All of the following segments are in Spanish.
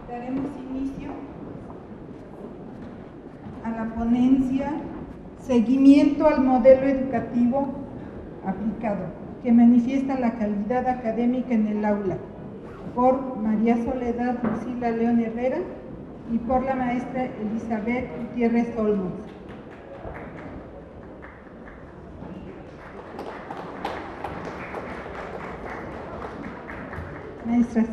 Daremos inicio a la ponencia Seguimiento al modelo educativo aplicado, que manifiesta la calidad académica en el aula, por María Soledad Lucila León Herrera y por la maestra Elizabeth Gutiérrez Olmos. Maestras.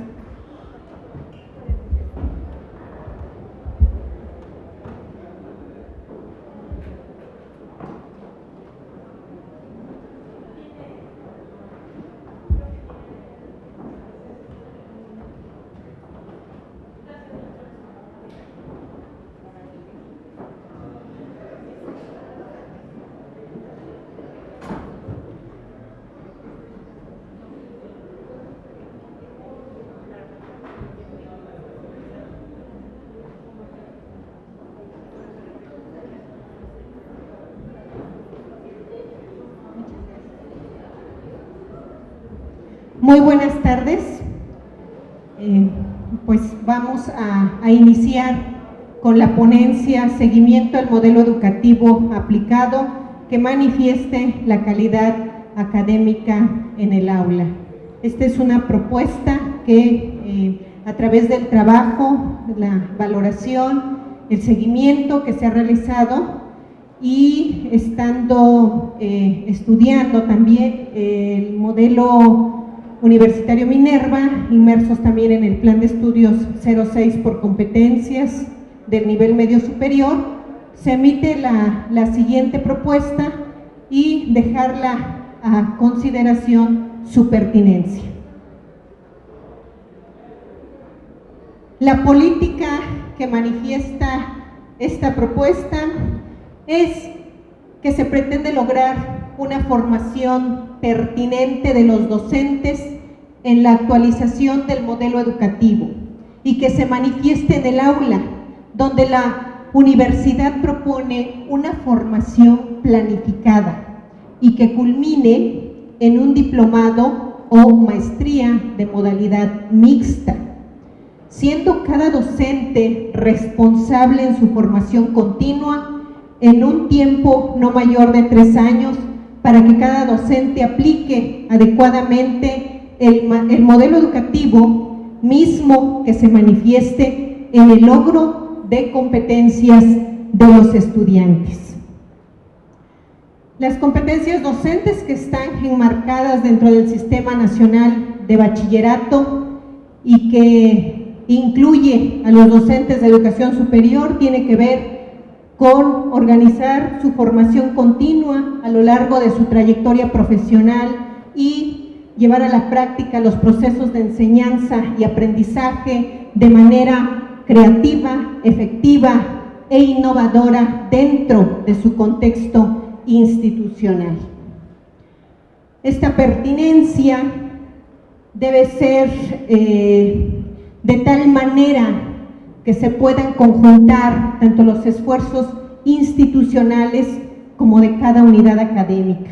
Muy buenas tardes. Pues vamos a iniciar con la ponencia Seguimiento al modelo educativo aplicado que manifieste la calidad académica en el aula. Esta es una propuesta que a través del trabajo, la valoración, el seguimiento que se ha realizado y estando estudiando también el modelo Universitario Minerva, inmersos también en el plan de estudios 06 por competencias del nivel medio superior, se emite la siguiente propuesta y dejarla a consideración su pertinencia. La política que manifiesta esta propuesta es que se pretende lograr una formación pertinente de los docentes en la actualización del modelo educativo y que se manifieste en el aula, donde la universidad propone una formación planificada y que culmine en un diplomado o maestría de modalidad mixta, siendo cada docente responsable en su formación continua en un tiempo no mayor de 3 años, para que cada docente aplique adecuadamente el modelo educativo mismo que se manifieste en el logro de competencias de los estudiantes. Las competencias docentes que están enmarcadas dentro del Sistema Nacional de Bachillerato y que incluye a los docentes de educación superior tiene que ver con organizar su formación continua a lo largo de su trayectoria profesional y llevar a la práctica los procesos de enseñanza y aprendizaje de manera creativa, efectiva e innovadora dentro de su contexto institucional. Esta pertinencia debe ser de tal manera que se puedan conjuntar tanto los esfuerzos institucionales como de cada unidad académica,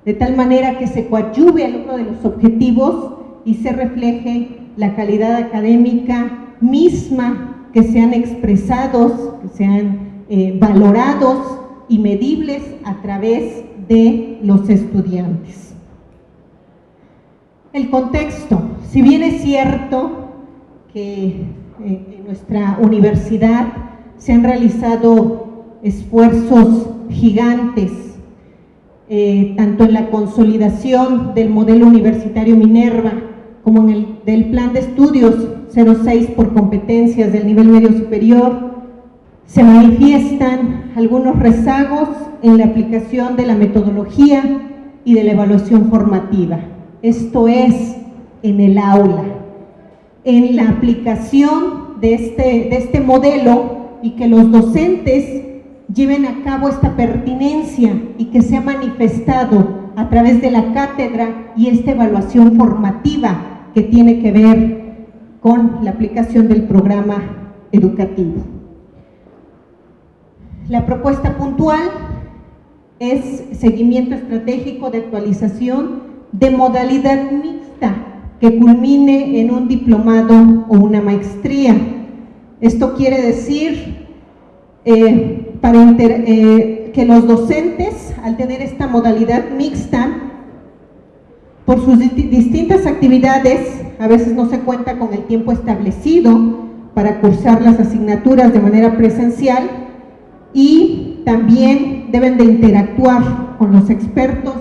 de tal manera que se coadyuve al logro de los objetivos y se refleje la calidad académica misma, que sean expresados, que sean valorados y medibles a través de los estudiantes. El contexto, si bien es cierto que en nuestra universidad se han realizado esfuerzos gigantes, tanto en la consolidación del modelo universitario Minerva como en el del plan de estudios 06 por competencias del nivel medio superior, se manifiestan algunos rezagos en la aplicación de la metodología y de la evaluación formativa. Esto es, en el aula, en la aplicación de este modelo y que los docentes lleven a cabo esta pertinencia y que se ha manifestado a través de la cátedra y esta evaluación formativa que tiene que ver con la aplicación del programa educativo. La propuesta puntual es seguimiento estratégico de actualización de modalidad mixta que culmine en un diplomado o una maestría, Esto quiere decir que los docentes, al tener esta modalidad mixta, por sus distintas actividades, a veces no se cuenta con el tiempo establecido para cursar las asignaturas de manera presencial, y también deben de interactuar con los expertos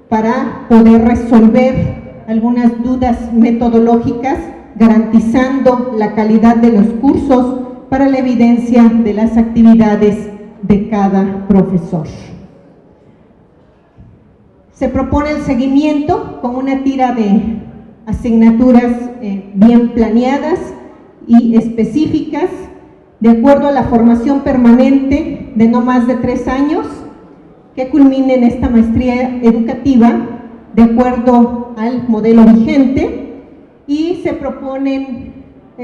para poder resolver algunas dudas metodológicas, garantizando la calidad de los cursos para la evidencia de las actividades de cada profesor. Se propone el seguimiento con una tira de asignaturas bien planeadas y específicas, de acuerdo a la formación permanente de no más de 3 años, que culminen esta maestría educativa de acuerdo al modelo vigente, y se proponen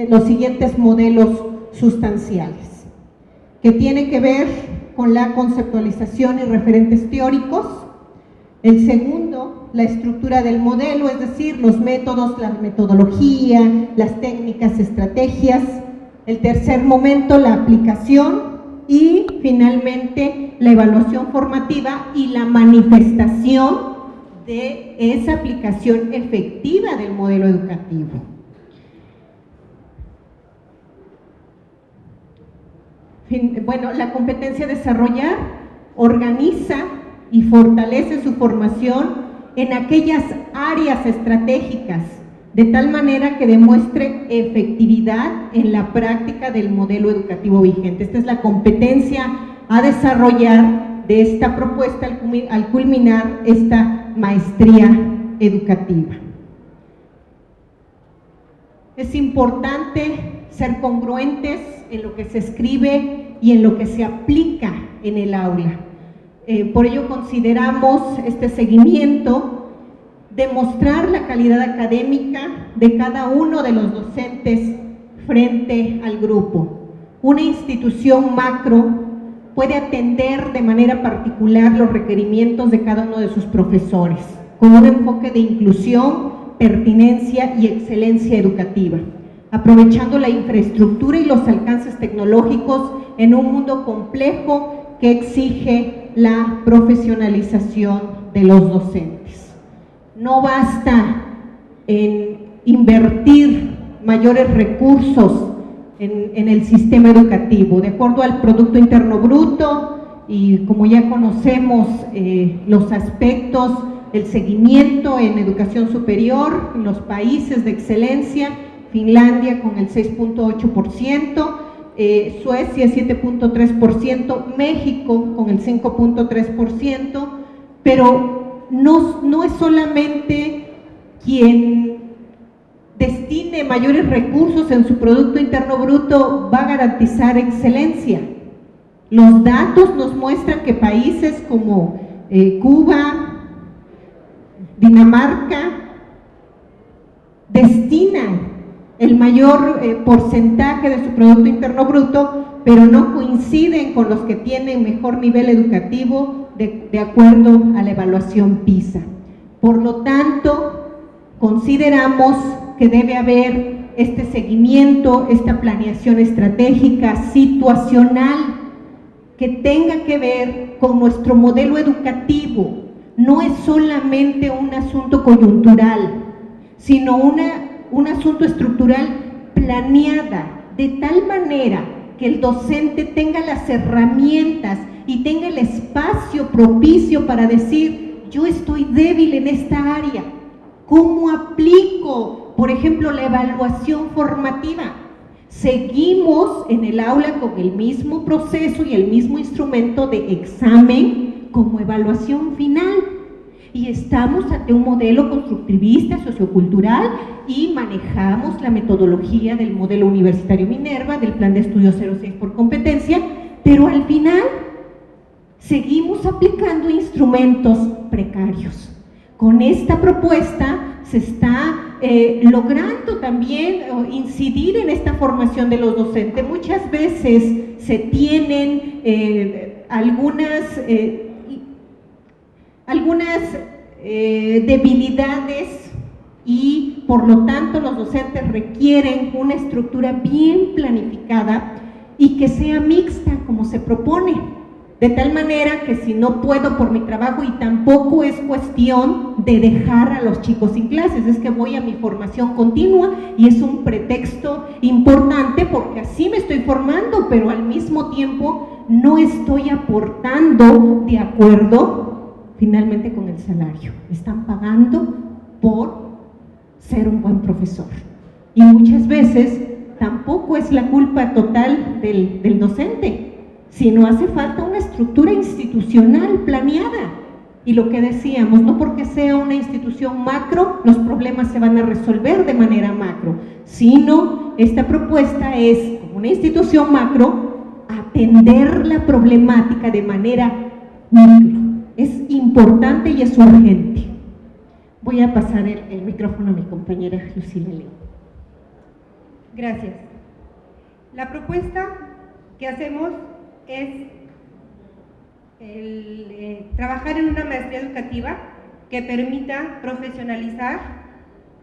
los siguientes modelos sustanciales, que tienen que ver con la conceptualización y referentes teóricos. El segundo, la estructura del modelo, es decir, los métodos, la metodología, las técnicas, estrategias. El tercer momento, la aplicación, y finalmente la evaluación formativa y la manifestación de esa aplicación efectiva del modelo educativo. Bueno, la competencia desarrollar organiza y fortalece su formación en aquellas áreas estratégicas, de tal manera que demuestre efectividad en la práctica del modelo educativo vigente. Esta es la competencia a desarrollar de esta propuesta al culminar esta maestría educativa. Es importante ser congruentes en lo que se escribe y en lo que se aplica en el aula. Por ello consideramos este seguimiento demostrar la calidad académica de cada uno de los docentes frente al grupo. Una institución macro puede atender de manera particular los requerimientos de cada uno de sus profesores, con un enfoque de inclusión, pertinencia y excelencia educativa, aprovechando la infraestructura y los alcances tecnológicos en un mundo complejo que exige la profesionalización de los docentes. No basta en invertir mayores recursos en el sistema educativo. De acuerdo al Producto Interno Bruto, y como ya conocemos los aspectos, el seguimiento en educación superior en los países de excelencia, Finlandia con el 6.8%, Suecia 7.3%, México con el 5.3%, pero no es solamente quien destine mayores recursos en su Producto Interno Bruto va a garantizar excelencia. Los datos nos muestran que países como Cuba, Dinamarca, destinan el mayor porcentaje de su Producto Interno Bruto, pero no coinciden con los que tienen mejor nivel educativo de acuerdo a la evaluación PISA. Por lo tanto, consideramos que debe haber este seguimiento, esta planeación estratégica, situacional, que tenga que ver con nuestro modelo educativo. No es solamente un asunto coyuntural, sino un asunto estructural planeada, de tal manera que el docente tenga las herramientas y tenga el espacio propicio para decir, yo estoy débil en esta área, ¿cómo aplico, por ejemplo, la evaluación formativa? Seguimos en el aula con el mismo proceso y el mismo instrumento de examen como evaluación final, y estamos ante un modelo constructivista, sociocultural, y manejamos la metodología del modelo universitario Minerva, del plan de estudio 06 por competencia, pero al final seguimos aplicando instrumentos precarios. Con esta propuesta se está logrando también incidir en esta formación de los docentes. Muchas veces se tienen algunas debilidades y por lo tanto los docentes requieren una estructura bien planificada y que sea mixta como se propone, de tal manera que si no puedo por mi trabajo, y tampoco es cuestión de dejar a los chicos sin clases, es que voy a mi formación continua y es un pretexto importante porque así me estoy formando, pero al mismo tiempo no estoy aportando de acuerdo finalmente con el salario. Me están pagando por ser un buen profesor. Y muchas veces tampoco es la culpa total del docente, sino hace falta una estructura institucional planeada. Y lo que decíamos, no porque sea una institución macro, los problemas se van a resolver de manera macro, sino esta propuesta es, como una institución macro, atender la problemática de manera micro. Es importante y es urgente. Voy a pasar el micrófono a mi compañera Lucila León. Gracias. La propuesta que hacemos es trabajar en una maestría educativa que permita profesionalizar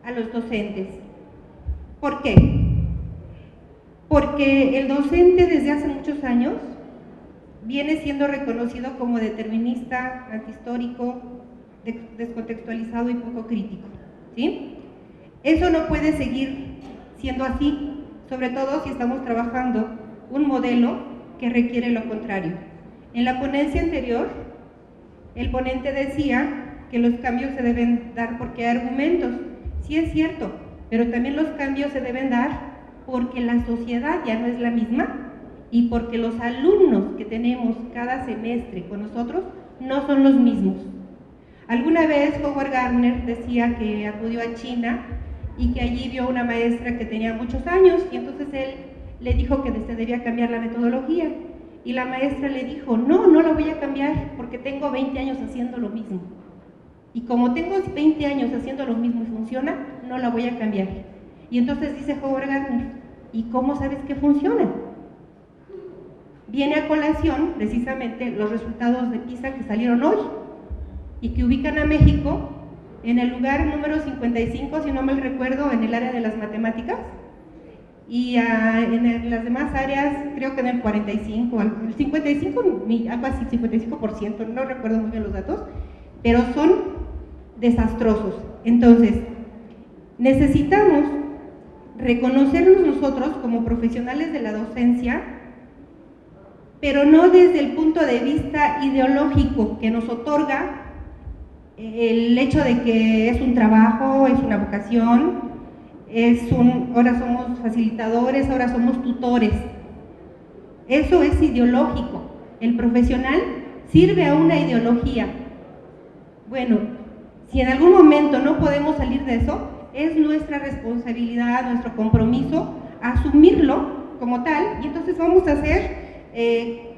a los docentes. ¿Por qué? Porque el docente desde hace muchos años viene siendo reconocido como determinista, antihistórico, descontextualizado y poco crítico, ¿sí? Eso no puede seguir siendo así, sobre todo si estamos trabajando un modelo que requiere lo contrario. En la ponencia anterior, el ponente decía que los cambios se deben dar porque hay argumentos. Sí es cierto, pero también los cambios se deben dar porque la sociedad ya no es la misma y porque los alumnos que tenemos cada semestre con nosotros no son los mismos. Alguna vez Howard Gardner decía que acudió a China y que allí vio una maestra que tenía muchos años y entonces él le dijo que se debía cambiar la metodología y la maestra le dijo, no la voy a cambiar porque tengo 20 años haciendo lo mismo y como tengo 20 años haciendo lo mismo y funciona, no la voy a cambiar. Y entonces dice Howard Gardner, ¿y cómo sabes que funciona? Viene a colación precisamente los resultados de PISA que salieron hoy y que ubican a México en el lugar número 55, si no mal recuerdo, en el área de las matemáticas, y en las demás áreas creo que en el 45, el 55, algo así, 55%, no recuerdo muy bien los datos, pero son desastrosos. Entonces, necesitamos reconocernos nosotros como profesionales de la docencia, pero no desde el punto de vista ideológico que nos otorga el hecho de que es un trabajo, es una vocación, ahora somos facilitadores, ahora somos tutores. Eso es ideológico. El profesional sirve a una ideología. Bueno, si en algún momento no podemos salir de eso, es nuestra responsabilidad, nuestro compromiso, asumirlo como tal, y entonces vamos a ser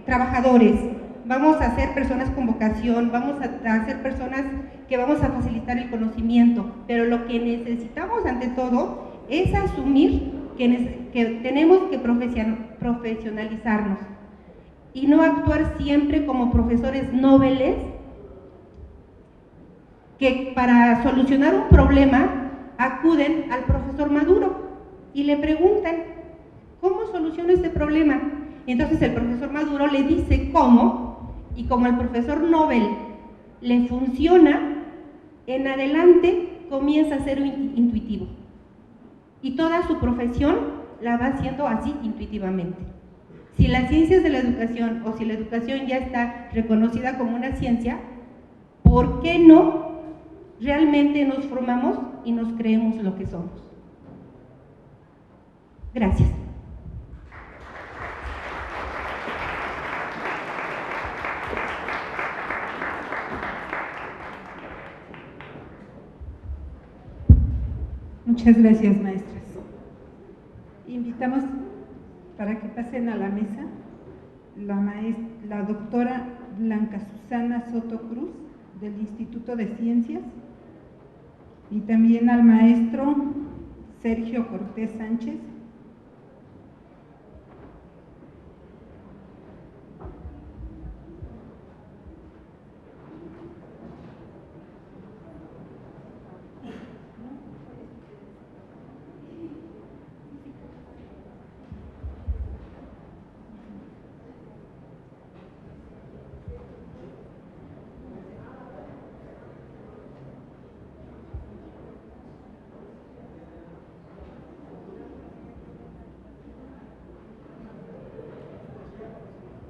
trabajadores, vamos a ser personas con vocación, vamos a ser personas que vamos a facilitar el conocimiento, pero lo que necesitamos ante todo es asumir que tenemos que profesionalizarnos y no actuar siempre como profesores nobles que para solucionar un problema acuden al profesor Maduro y le preguntan, ¿cómo soluciono este problema? Y entonces el profesor Maduro le dice cómo, y como el profesor Nobel le funciona, en adelante comienza a ser intuitivo. Y toda su profesión la va haciendo así intuitivamente. Si las ciencias de la educación o si la educación ya está reconocida como una ciencia, ¿por qué no realmente nos formamos y nos creemos lo que somos? Gracias. Muchas gracias, maestras. Invitamos para que pasen a la mesa la doctora Blanca Susana Soto Cruz, del Instituto de Ciencias, y también al maestro Sergio Cortés Sánchez.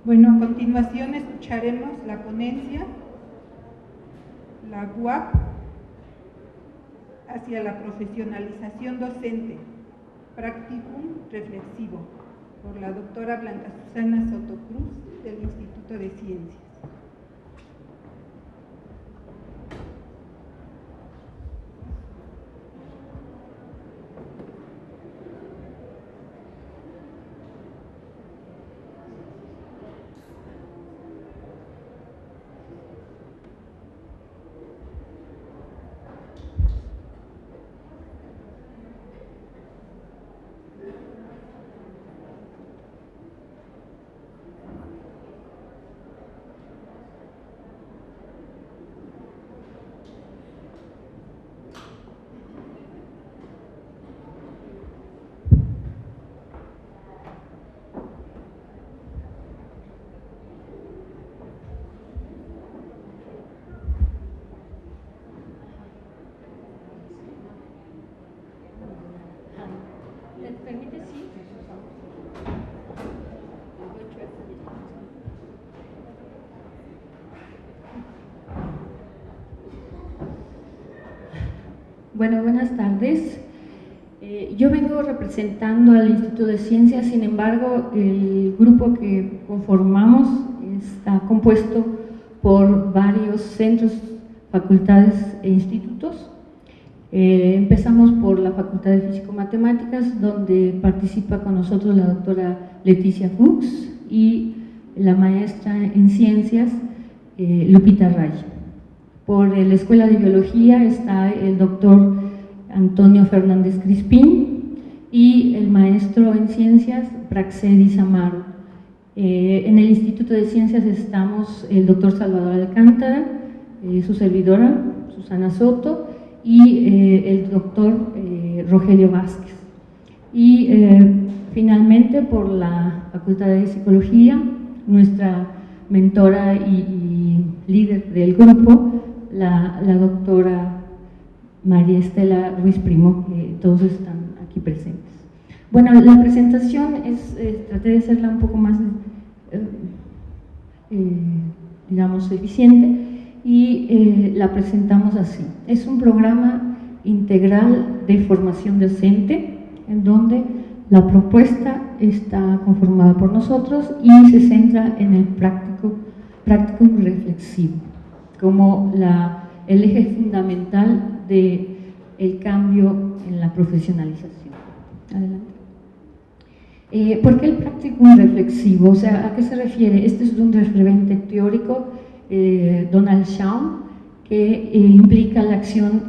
Bueno, a continuación escucharemos la ponencia, la UAP hacia la profesionalización docente, Practicum Reflexivo, por la doctora Blanca Susana Soto Cruz del Instituto de Ciencias. Bueno, buenas tardes. Yo vengo representando al Instituto de Ciencias, sin embargo, el grupo que conformamos está compuesto por varios centros, facultades e institutos. Empezamos por la Facultad de Físico-Matemáticas, donde participa con nosotros la doctora Leticia Fuchs y la maestra en Ciencias, Lupita Ray. Por la Escuela de Biología está el doctor Antonio Fernández Crispín y el maestro en Ciencias, Praxedis Amaro. En el Instituto de Ciencias estamos el doctor Salvador Alcántara, su servidora, Susana Soto, y el doctor Rogelio Vázquez. Y finalmente por la Facultad de Psicología, nuestra mentora y líder del grupo, la doctora María Estela Ruiz Primo, que todos están aquí presentes. Bueno, la presentación traté de hacerla un poco más, digamos, eficiente, y la presentamos así. Es un programa integral de formación docente, en donde la propuesta está conformada por nosotros y se centra en el practicum reflexivo, como el eje fundamental del cambio en la profesionalización. Adelante. ¿Por qué el practicum reflexivo? O sea, ¿a qué se refiere? Este es un referente teórico, Donald Shawn, que implica la acción,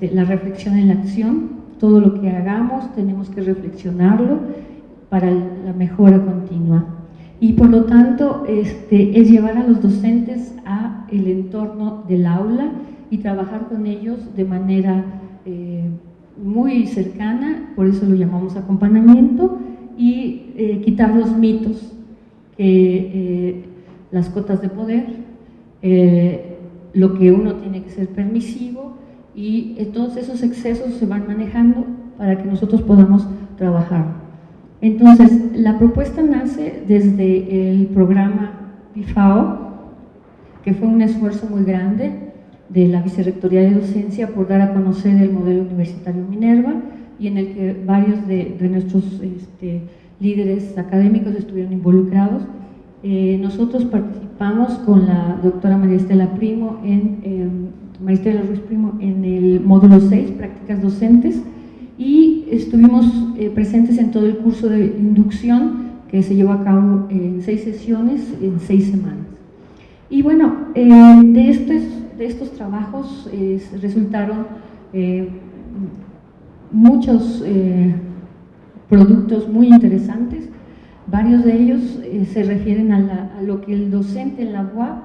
la reflexión en la acción. Todo lo que hagamos tenemos que reflexionarlo para la mejora continua. Y por lo tanto es llevar a los docentes a el entorno del aula y trabajar con ellos de manera muy cercana, por eso lo llamamos acompañamiento, y quitar los mitos, las cotas de poder, lo que uno tiene que ser permisivo, y todos esos excesos se van manejando para que nosotros podamos trabajar. Entonces, la propuesta nace desde el programa PIFAO, que fue un esfuerzo muy grande de la Vicerrectoría de Docencia por dar a conocer el modelo universitario Minerva, y en el que varios de nuestros líderes académicos estuvieron involucrados. Nosotros participamos con la doctora María Estela Ruiz Primo en el módulo 6, prácticas docentes, y estuvimos presentes en todo el curso de inducción que se llevó a cabo en 6 sesiones, en 6 semanas. Y bueno, de estos trabajos resultaron muchos productos muy interesantes. Varios de ellos se refieren a lo que el docente en la UAP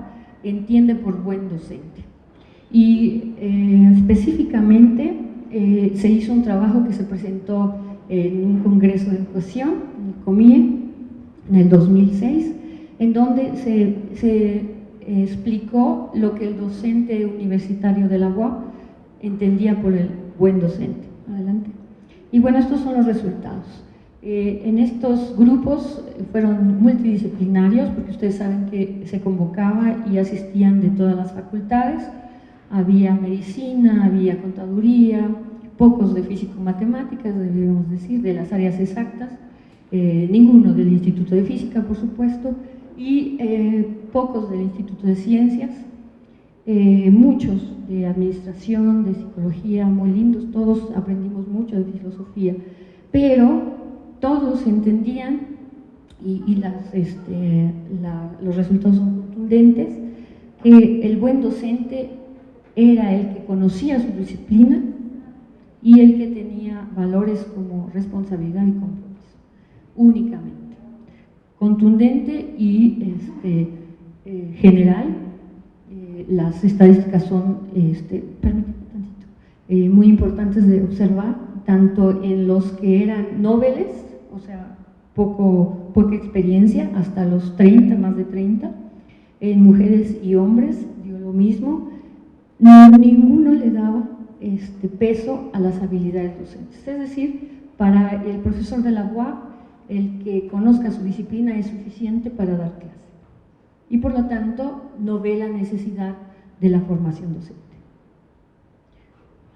entiende por buen docente. Y específicamente se hizo un trabajo que se presentó en un congreso de educación, en el COMIE, en el 2006, en donde se explicó lo que el docente universitario de la UAP entendía por el buen docente. Adelante. Y bueno, estos son los resultados. En estos grupos fueron multidisciplinarios, porque ustedes saben que se convocaba y asistían de todas las facultades. Había medicina, había contaduría, pocos de físico-matemáticas, debemos decir, de las áreas exactas, ninguno del Instituto de Física, por supuesto, y pocos del Instituto de Ciencias, muchos de administración, de psicología, muy lindos, todos aprendimos mucho de filosofía, pero todos entendían, y los resultados son contundentes, que el buen docente era el que conocía su disciplina y el que tenía valores como responsabilidad y compromiso, únicamente. Contundente y general, las estadísticas son muy importantes de observar, tanto en los que eran noveles, o sea, poca experiencia, hasta los 30, más de 30, en mujeres y hombres, dio lo mismo. Ninguno le daba peso a las habilidades docentes. Es decir, para el profesor de la UAP, el que conozca su disciplina es suficiente para dar clase. Y por lo tanto, no ve la necesidad de la formación docente.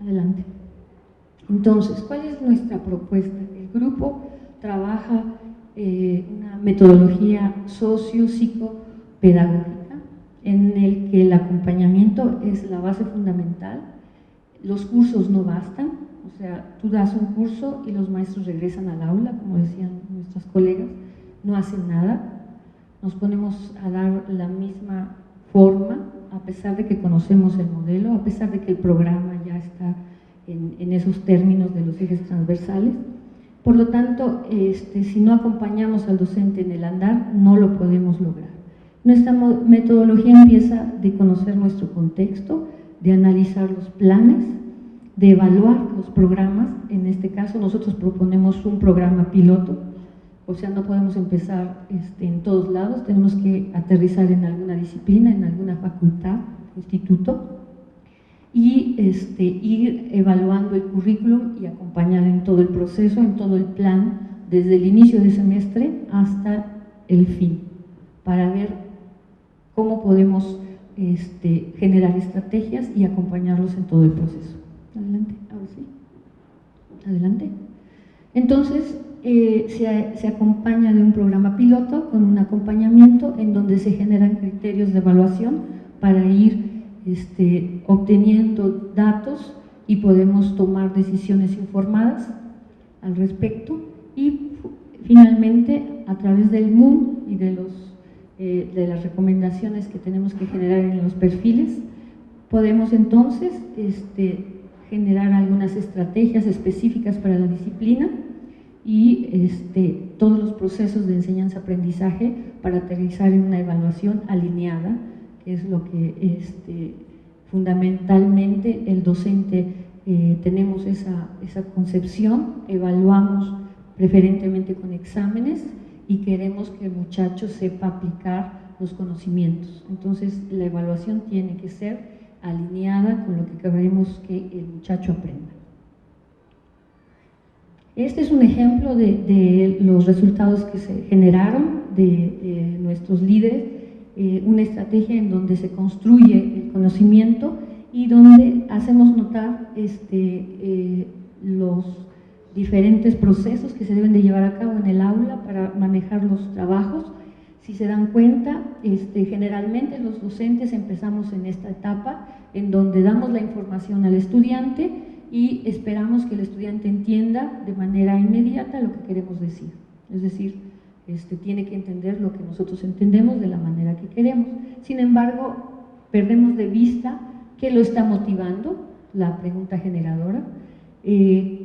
Adelante. Entonces, ¿cuál es nuestra propuesta? El grupo trabaja una metodología socio-psicopedagógica en el que el acompañamiento es la base fundamental. Los cursos no bastan, o sea, tú das un curso y los maestros regresan al aula, como decían nuestras colegas, no hacen nada. Nos ponemos a dar la misma forma, a pesar de que conocemos el modelo, a pesar de que el programa ya está en esos términos de los ejes transversales. Por lo tanto, si no acompañamos al docente en el andar, no lo podemos lograr. Nuestra metodología empieza de conocer nuestro contexto, de analizar los planes, de evaluar los programas. En este caso, nosotros proponemos un programa piloto, o sea, no podemos empezar en todos lados, tenemos que aterrizar en alguna disciplina, en alguna facultad, instituto, y ir evaluando el currículum y acompañar en todo el proceso, en todo el plan, desde el inicio de semestre hasta el fin, para ver cómo podemos generar estrategias y acompañarlos en todo el proceso. Adelante, ahora sí. Adelante. Entonces, se acompaña de un programa piloto con un acompañamiento en donde se generan criterios de evaluación para ir obteniendo datos y podemos tomar decisiones informadas al respecto, y finalmente a través del MOON y de las recomendaciones que tenemos que generar en los perfiles, podemos entonces generar algunas estrategias específicas para la disciplina y todos los procesos de enseñanza-aprendizaje para aterrizar en una evaluación alineada, que es lo que fundamentalmente el docente tenemos esa concepción, evaluamos preferentemente con exámenes y queremos que el muchacho sepa aplicar los conocimientos. Entonces la evaluación tiene que ser alineada con lo que queremos que el muchacho aprenda. Este es un ejemplo de los resultados que se generaron de nuestros líderes, una estrategia en donde se construye el conocimiento y donde hacemos notar los diferentes procesos que se deben de llevar a cabo en el aula para manejar los trabajos. Si se dan cuenta, generalmente los docentes empezamos en esta etapa en donde damos la información al estudiante y esperamos que el estudiante entienda de manera inmediata lo que queremos decir. Es decir, tiene que entender lo que nosotros entendemos de la manera que queremos. Sin embargo, perdemos de vista qué lo está motivando, la pregunta generadora,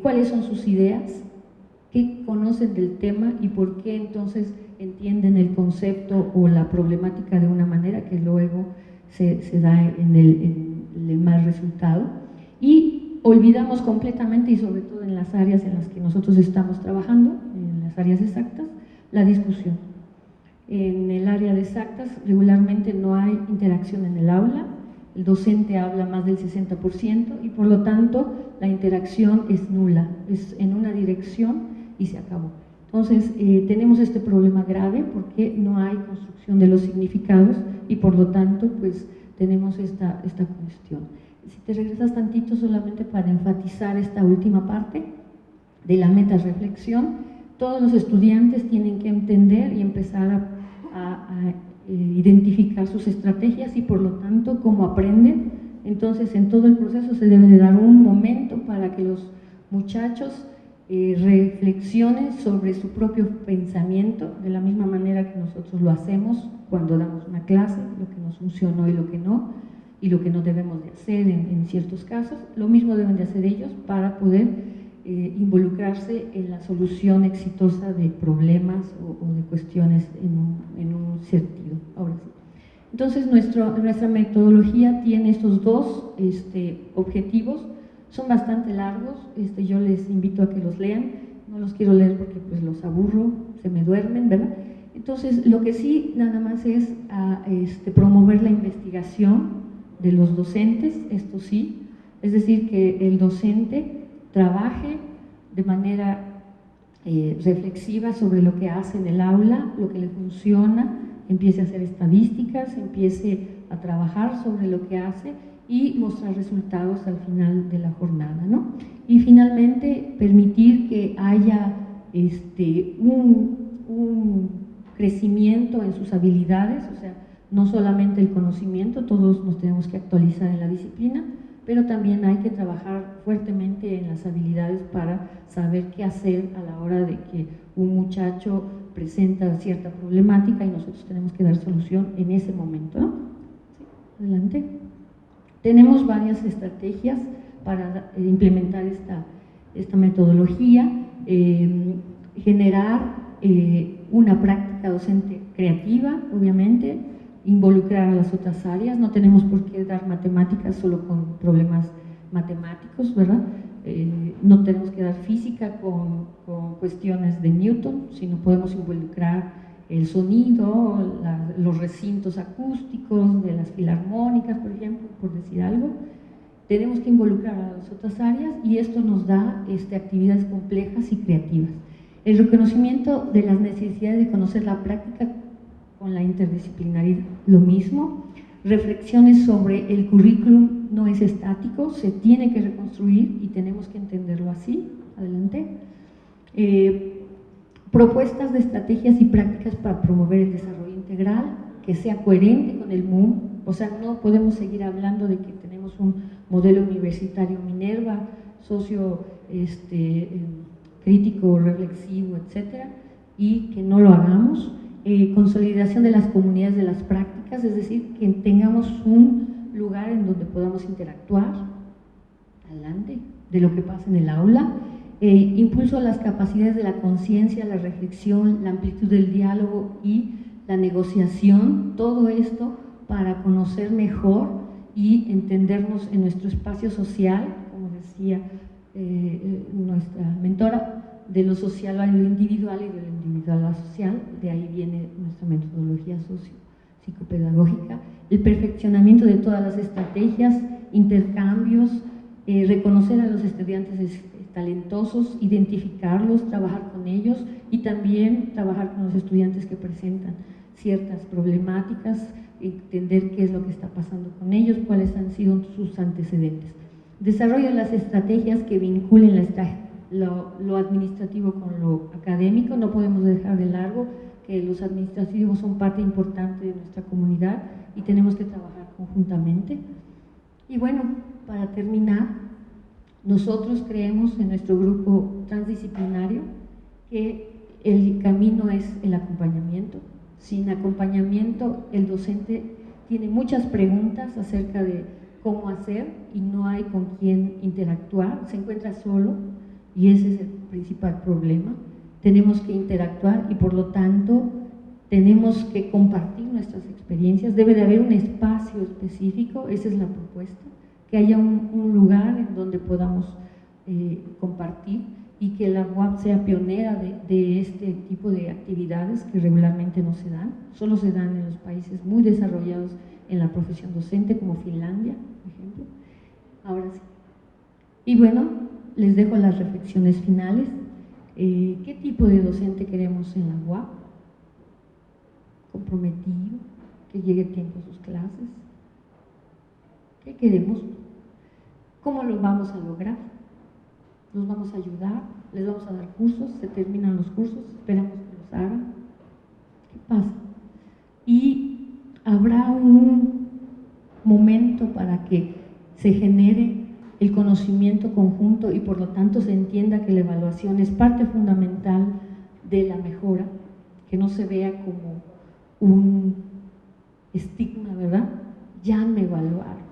cuáles son sus ideas, qué conocen del tema y por qué entonces entienden el concepto o la problemática de una manera que luego se da en el mal resultado. Y olvidamos completamente, y sobre todo en las áreas en las que nosotros estamos trabajando, en las áreas exactas, la discusión. En el área de exactas regularmente no hay interacción en el aula, el docente habla más del 60% y por lo tanto la interacción es nula, es en una dirección y se acabó. Entonces, tenemos este problema grave porque no hay construcción de los significados y por lo tanto, pues, tenemos esta cuestión. Si te regresas tantito solamente para enfatizar esta última parte de la metarreflexión, todos los estudiantes tienen que entender y empezar a identificar sus estrategias y por lo tanto cómo aprenden. Entonces en todo el proceso se debe de dar un momento para que los muchachos reflexionen sobre su propio pensamiento de la misma manera que nosotros lo hacemos cuando damos una clase, lo que nos funcionó y lo que no debemos de hacer en ciertos casos. Lo mismo deben de hacer ellos para poder involucrarse en la solución exitosa de problemas o de cuestiones en un sentido. Ahora sí. Entonces nuestra metodología tiene estos dos objetivos, son bastante largos, yo les invito a que los lean, no los quiero leer porque pues los aburro, se me duermen, ¿verdad? Entonces lo que sí nada más es promover la investigación de los docentes, esto sí, es decir que el docente trabaje de manera reflexiva sobre lo que hace en el aula, lo que le funciona, empiece a hacer estadísticas, empiece a trabajar sobre lo que hace y mostrar resultados al final de la jornada, ¿no? Y finalmente permitir que haya un crecimiento en sus habilidades, o sea, no solamente el conocimiento, todos nos tenemos que actualizar en la disciplina, pero también hay que trabajar fuertemente en las habilidades para saber qué hacer a la hora de que un muchacho presenta cierta problemática y nosotros tenemos que dar solución en ese momento, ¿no? Sí, adelante. Tenemos varias estrategias para implementar esta metodología, generar una práctica docente creativa, obviamente, involucrar a las otras áreas, no tenemos por qué dar matemáticas solo con problemas matemáticos, ¿verdad? No tenemos que dar física con cuestiones de Newton, sino podemos involucrar el sonido, los recintos acústicos de las filarmónicas, por ejemplo, por decir algo. Tenemos que involucrar a las otras áreas y esto nos da actividades complejas y creativas. El reconocimiento de las necesidades de conocer la práctica con la interdisciplinaridad, lo mismo. Reflexiones sobre el currículum no es estático, se tiene que reconstruir y tenemos que entenderlo así. Adelante. Propuestas de estrategias y prácticas para promover el desarrollo integral, que sea coherente con el MUM, o sea, no podemos seguir hablando de que tenemos un modelo universitario Minerva, socio crítico, reflexivo, etcétera, y que no lo hagamos. Consolidación de las comunidades de las prácticas, es decir, que tengamos un lugar en donde podamos interactuar, adelante, de lo que pasa en el aula. Impulso a las capacidades de la conciencia, la reflexión, la amplitud del diálogo y la negociación, todo esto para conocer mejor y entendernos en nuestro espacio social, como decía nuestra mentora, de lo social a lo individual y de lo individual a lo social, de ahí viene nuestra metodología psicopedagógica, el perfeccionamiento de todas las estrategias, intercambios, reconocer a los estudiantes talentosos, identificarlos, trabajar con ellos y también trabajar con los estudiantes que presentan ciertas problemáticas, entender qué es lo que está pasando con ellos, cuáles han sido sus antecedentes. Desarrollo de las estrategias que vinculen lo administrativo con lo académico, no podemos dejar de largo que los administrativos son parte importante de nuestra comunidad y tenemos que trabajar conjuntamente. Y bueno, para terminar, nosotros creemos en nuestro grupo transdisciplinario que el camino es el acompañamiento. Sin acompañamiento, el docente tiene muchas preguntas acerca de cómo hacer y no hay con quién interactuar, se encuentra solo y ese es el principal problema. Tenemos que interactuar y por lo tanto tenemos que compartir nuestras experiencias, debe de haber un espacio específico, esa es la propuesta, que haya un lugar en donde podamos compartir y que la UAP sea pionera de este tipo de actividades que regularmente no se dan, solo se dan en los países muy desarrollados en la profesión docente como Finlandia, por ejemplo. Ahora sí. Y bueno, les dejo las reflexiones finales. ¿Qué tipo de docente queremos en la UAP? Comprometido, que llegue a tiempo a sus clases. ¿Qué queremos? ¿Cómo lo vamos a lograr? ¿Nos vamos a ayudar? ¿Les vamos a dar cursos? ¿Se terminan los cursos? ¿Esperamos que los hagan? ¿Qué pasa? Y habrá un momento para que se genere el conocimiento conjunto y por lo tanto se entienda que la evaluación es parte fundamental de la mejora, que no se vea como un estigma, ¿verdad? Ya me evaluaron.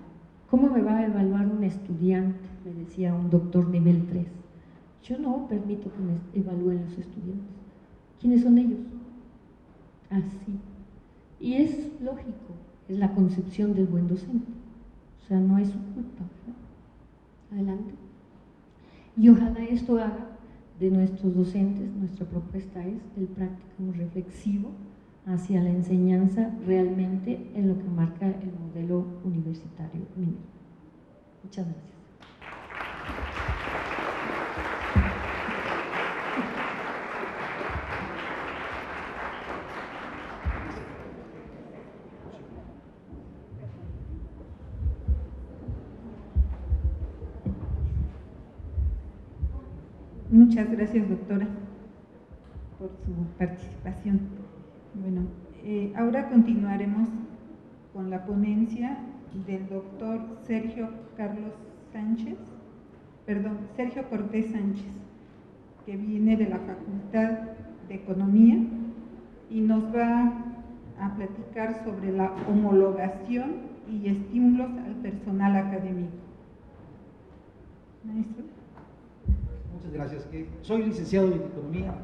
¿Cómo me va a evaluar un estudiante? Me decía un doctor nivel 3. Yo no permito que me evalúen los estudiantes. ¿Quiénes son ellos? Así. Y es lógico, es la concepción del buen docente. O sea, no es su culpa, ¿verdad? Adelante. Y ojalá esto haga de nuestros docentes, nuestra propuesta es el práctico reflexivo hacia la enseñanza realmente en lo que marca el modelo universitario minero. Muchas gracias. Muchas gracias, doctora, por su participación. Bueno, ahora continuaremos con la ponencia del doctor Sergio Cortés Sánchez, que viene de la Facultad de Economía y nos va a platicar sobre la homologación y estímulos al personal académico. Maestro. Muchas gracias. Soy licenciado en Economía.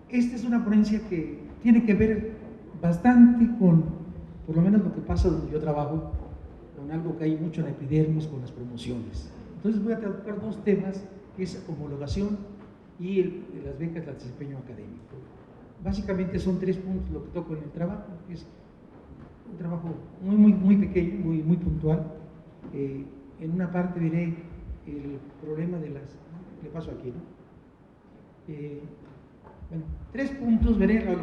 Esta es una ponencia que tiene que ver bastante con, por lo menos lo que pasa donde yo trabajo, con algo que hay mucho en la epidermis, con las promociones. Entonces voy a tocar dos temas, que es homologación y las becas de desempeño académico. Básicamente son 3 puntos lo que toco en el trabajo, que es un trabajo muy pequeño, muy puntual. En una parte veré el problema de las… le paso aquí, ¿no? Bueno, 3 puntos, veré la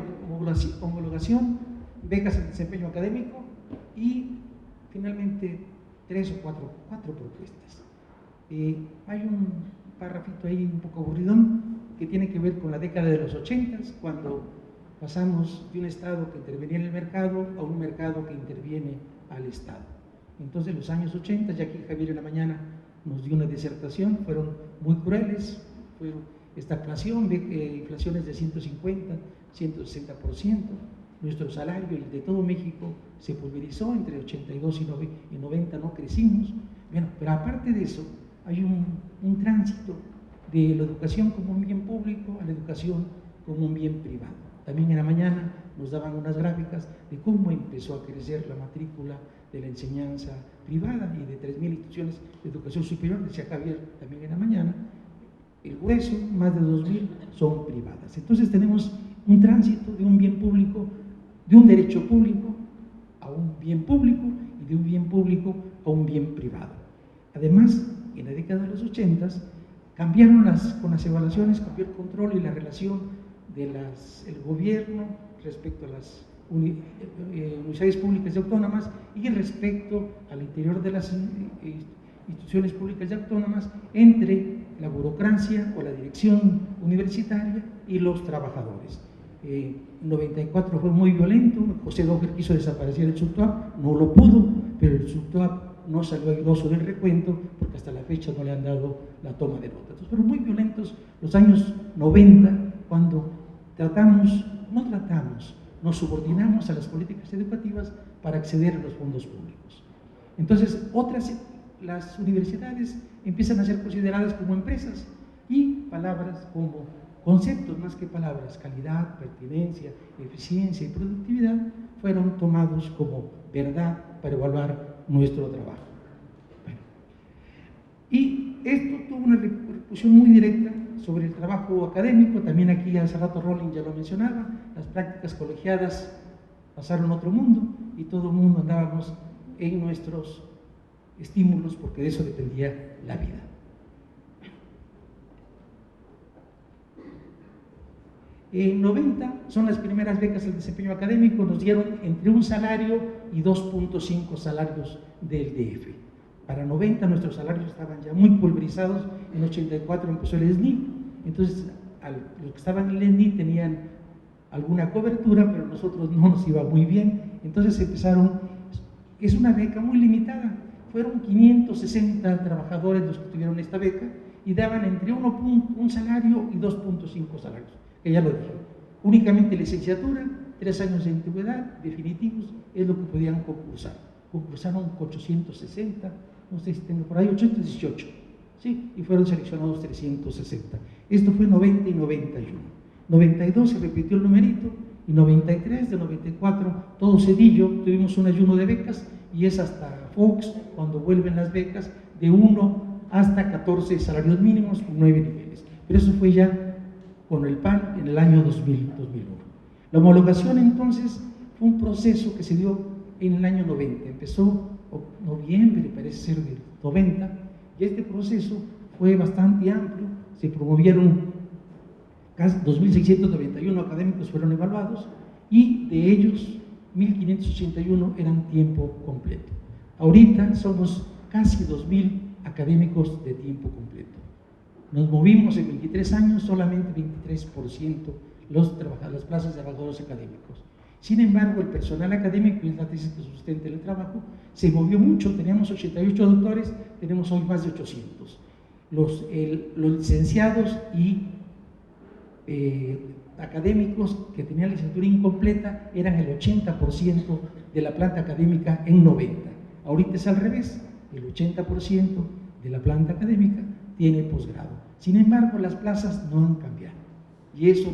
homologación, becas en desempeño académico y finalmente 3 o 4 propuestas. Hay un párrafito ahí un poco aburridón que tiene que ver con la década de los 80, cuando pasamos de un Estado que intervenía en el mercado a un mercado que interviene al Estado. Entonces los años 80, ya que Javier en la mañana nos dio una disertación, fueron muy crueles, fue estagflación, inflaciones de 150, 160%, nuestro salario, el de todo México, se pulverizó, entre 82 y 90 no crecimos. Bueno, pero aparte de eso, hay un tránsito de la educación como un bien público a la educación como un bien privado. También en la mañana nos daban unas gráficas de cómo empezó a crecer la matrícula de la enseñanza privada y de 3.000 instituciones de educación superior, decía Javier también en la mañana, el grueso, más de 2.000 son privadas. Entonces tenemos un tránsito de un bien público, de un derecho público a un bien público y de un bien público a un bien privado. Además, en la década de los 80 cambiaron con las evaluaciones, cambió el control y la relación del gobierno respecto a las universidades públicas y autónomas y respecto al interior de las instituciones públicas y autónomas entre la burocracia o la dirección universitaria y los trabajadores. En 94 fue muy violento, José Doher quiso desaparecer el SUTOAP, no lo pudo, pero el SUTOAP no salió airoso del recuento porque hasta la fecha no le han dado la toma de nota. Entonces fueron muy violentos los años 90 cuando nos subordinamos a las políticas educativas para acceder a los fondos públicos. Entonces las universidades empiezan a ser consideradas como empresas y palabras como conceptos más que palabras, calidad, pertinencia, eficiencia y productividad, fueron tomados como verdad para evaluar nuestro trabajo. Bueno, y esto tuvo una repercusión muy directa sobre el trabajo académico. También aquí hace rato Rolling ya lo mencionaba, las prácticas colegiadas pasaron a otro mundo y todo el mundo andábamos en nuestros estímulos porque de eso dependía la vida. En 90 son las primeras becas del desempeño académico, nos dieron entre un salario y 2.5 salarios del DF. Para 90 nuestros salarios estaban ya muy pulverizados, en 84 empezó el SNI, entonces los que estaban en el SNI tenían alguna cobertura, pero nosotros no nos iba muy bien, entonces empezaron, es una beca muy limitada, fueron 560 trabajadores los que tuvieron esta beca y daban entre un salario y 2.5 salarios, que ya lo dije, únicamente licenciatura, 3 años de antigüedad, definitivos, es lo que podían concursar. Concursaron 860, no sé si tengo por ahí, 818, ¿sí? Y fueron seleccionados 360. Esto fue 90 y 91. 92 se repitió el numerito, y 93, de 94, todo Cedillo, tuvimos un ayuno de becas, y es hasta Fox, cuando vuelven las becas, de 1 hasta 14 salarios mínimos, con 9 niveles. Pero eso fue ya con el PAN en el año 2001. La homologación entonces fue un proceso que se dio en el año 90, empezó en noviembre, parece ser del 90, y este proceso fue bastante amplio, se promovieron casi 2.691 académicos fueron evaluados, y de ellos 1.581 eran tiempo completo. Ahorita somos casi 2.000 académicos de tiempo completo. Nos movimos en 23 años, solamente 23% las plazas de trabajadores académicos. Sin embargo, el personal académico, y es la tesis que sustenta el trabajo, se movió mucho. Teníamos 88 doctores, tenemos hoy más de 800. Los licenciados y académicos que tenían licenciatura incompleta eran el 80% de la planta académica en 90. Ahorita es al revés, el 80% de la planta académica tiene posgrado. Sin embargo, las plazas no han cambiado, y eso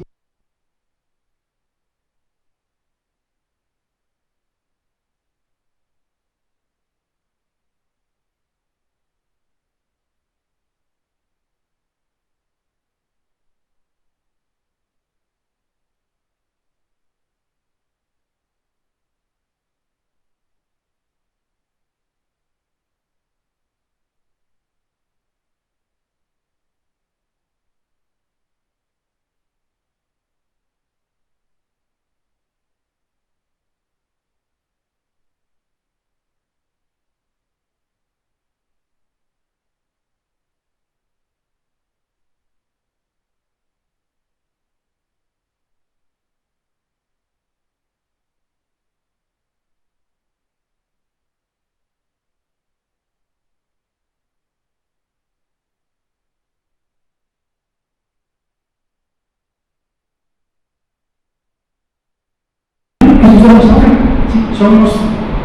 somos ahora, sí, somos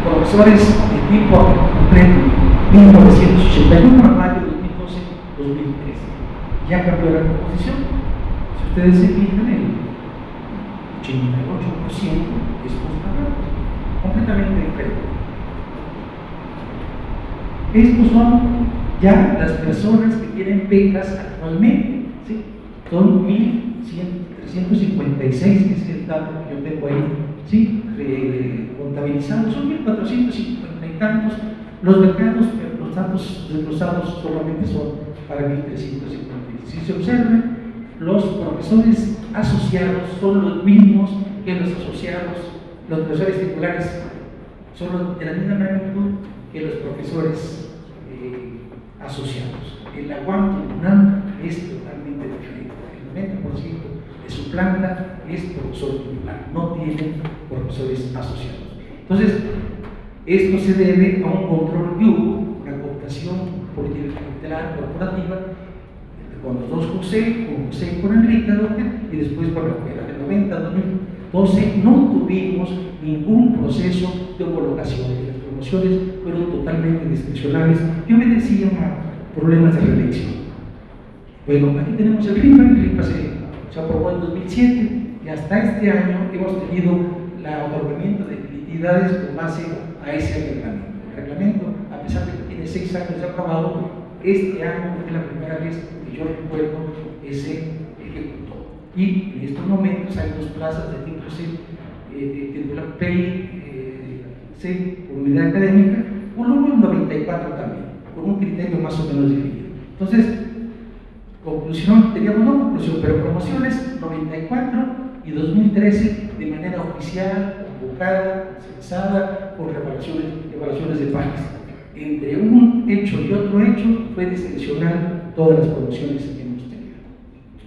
profesores de tiempo completo, 1981 a mayo de 2012-2013. Ya cambió la composición. Si ustedes se fijan, el 88% es postgrado, completamente diferente. Estos son ya las personas que tienen becas actualmente, ¿sí? Son 1.356, que es el dato que yo tengo ahí, ¿sí? Contabilizados, son 1.450 y tantos los becados, pero los datos desglosados solamente son para 1.350. Si se observa, los profesores asociados son los mismos que los asociados, los profesores titulares son de la misma magnitud que los profesores asociados. El aguante y el UNAM es totalmente diferente. El 90% de su planta es profesor titular, no tienen profesores asociados. Entonces, esto se debe a un control que hubo, una cooptación política corporativa con los dos José, con José y con Enrique Docker, y después con la escuela. De 90 a 2012 no tuvimos ningún proceso de homologación. Las promociones fueron totalmente discrecionales y obedecían a problemas de reelección. Bueno, aquí tenemos el RIPA se aprobó en 2007 y hasta este año hemos tenido el otorgamiento de utilidades con base a ese reglamento. El reglamento, a pesar de que tiene 6 años de aprobado, este año fue la primera vez que yo recuerdo que se ejecutó. Y en estos momentos hay 2 plazas de tipo C, titular C por unidad académica, uno en 94 también, con un criterio más o menos definido. Entonces, conclusión, teníamos no conclusión, pero promociones 94, y 2013 de manera oficial, convocada, censada por evaluaciones de pares. Entre un hecho y otro hecho fue deseleccionar todas las promociones que hemos tenido.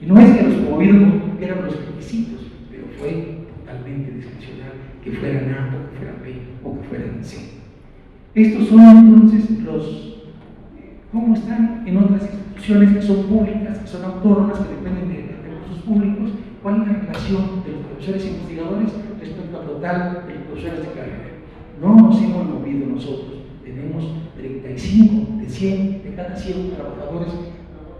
Y no es que los promovidos no cumplieran los requisitos, pero fue totalmente deseleccionar que fueran A, o que fueran B, o que fueran C. Estos son entonces cómo están en otras instituciones que son públicas, que son autónomas, que dependen de recursos públicos, cuál es la relación de los profesores investigadores respecto al total de los profesores de carrera. No nos hemos movido nosotros, tenemos 35 de 100, de cada 100 trabajadores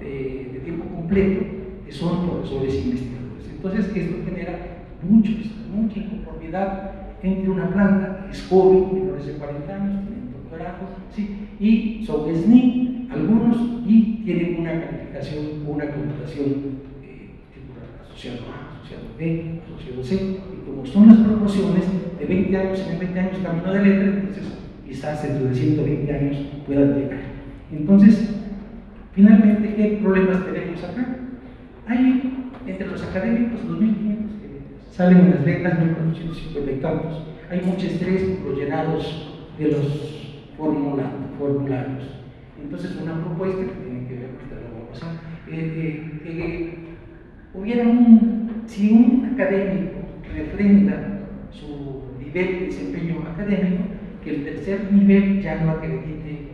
de tiempo completo que son profesores investigadores. Entonces esto genera mucha inconformidad entre una planta que es joven, menores de 40 años, tienen doctorado, ¿sí? Y son SNI, algunos, y tienen una calificación o una computación asociado A, asociado B, asociado C, y como son las proporciones de 20 años en 20 años camino de letra, entonces quizás dentro de 120 años puedan llegar. Entonces, finalmente, ¿qué problemas tenemos acá? Hay entre los académicos 2.500 que salen en las becas, 1.450 y tantos. Hay mucho estrés por los llenados de los formularios. Entonces, una propuesta que tiene que ver con esta evaluación, si un académico refrenda su nivel de desempeño académico, que el tercer nivel ya no acredite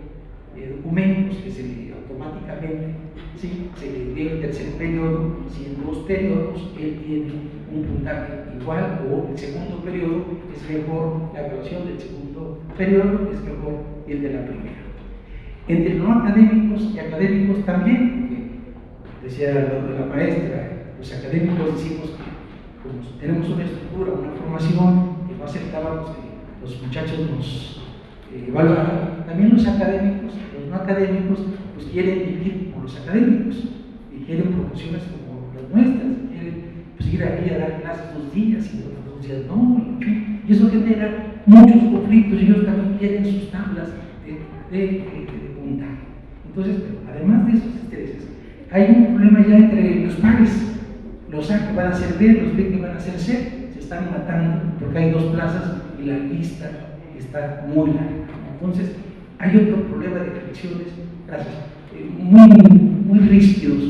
documentos, que se le automáticamente, ¿sí?, se le dé el tercer periodo, si en 2 periodos él tiene un puntaje igual, o el segundo periodo es mejor, la evaluación del segundo periodo es mejor que el de la primera. Entre no académicos y académicos también, decía la maestra, los académicos decimos que como tenemos una estructura, una formación que no aceptábamos que los muchachos nos evaluaran, también los académicos, los no académicos, pues quieren vivir como los académicos y quieren promociones como las nuestras, quieren pues, ir aquí a dar clases 2 días y otros 2 días no, en fin, y eso genera muchos conflictos y ellos también quieren sus tablas de puntaje. Entonces, además de esos estreses, hay un problema ya entre los pares. Los A que van a ser B, los B que van a ser C, se están matando porque hay 2 plazas y la lista está muy larga. Entonces, hay otro problema de fricciones, gracias, muy rígidos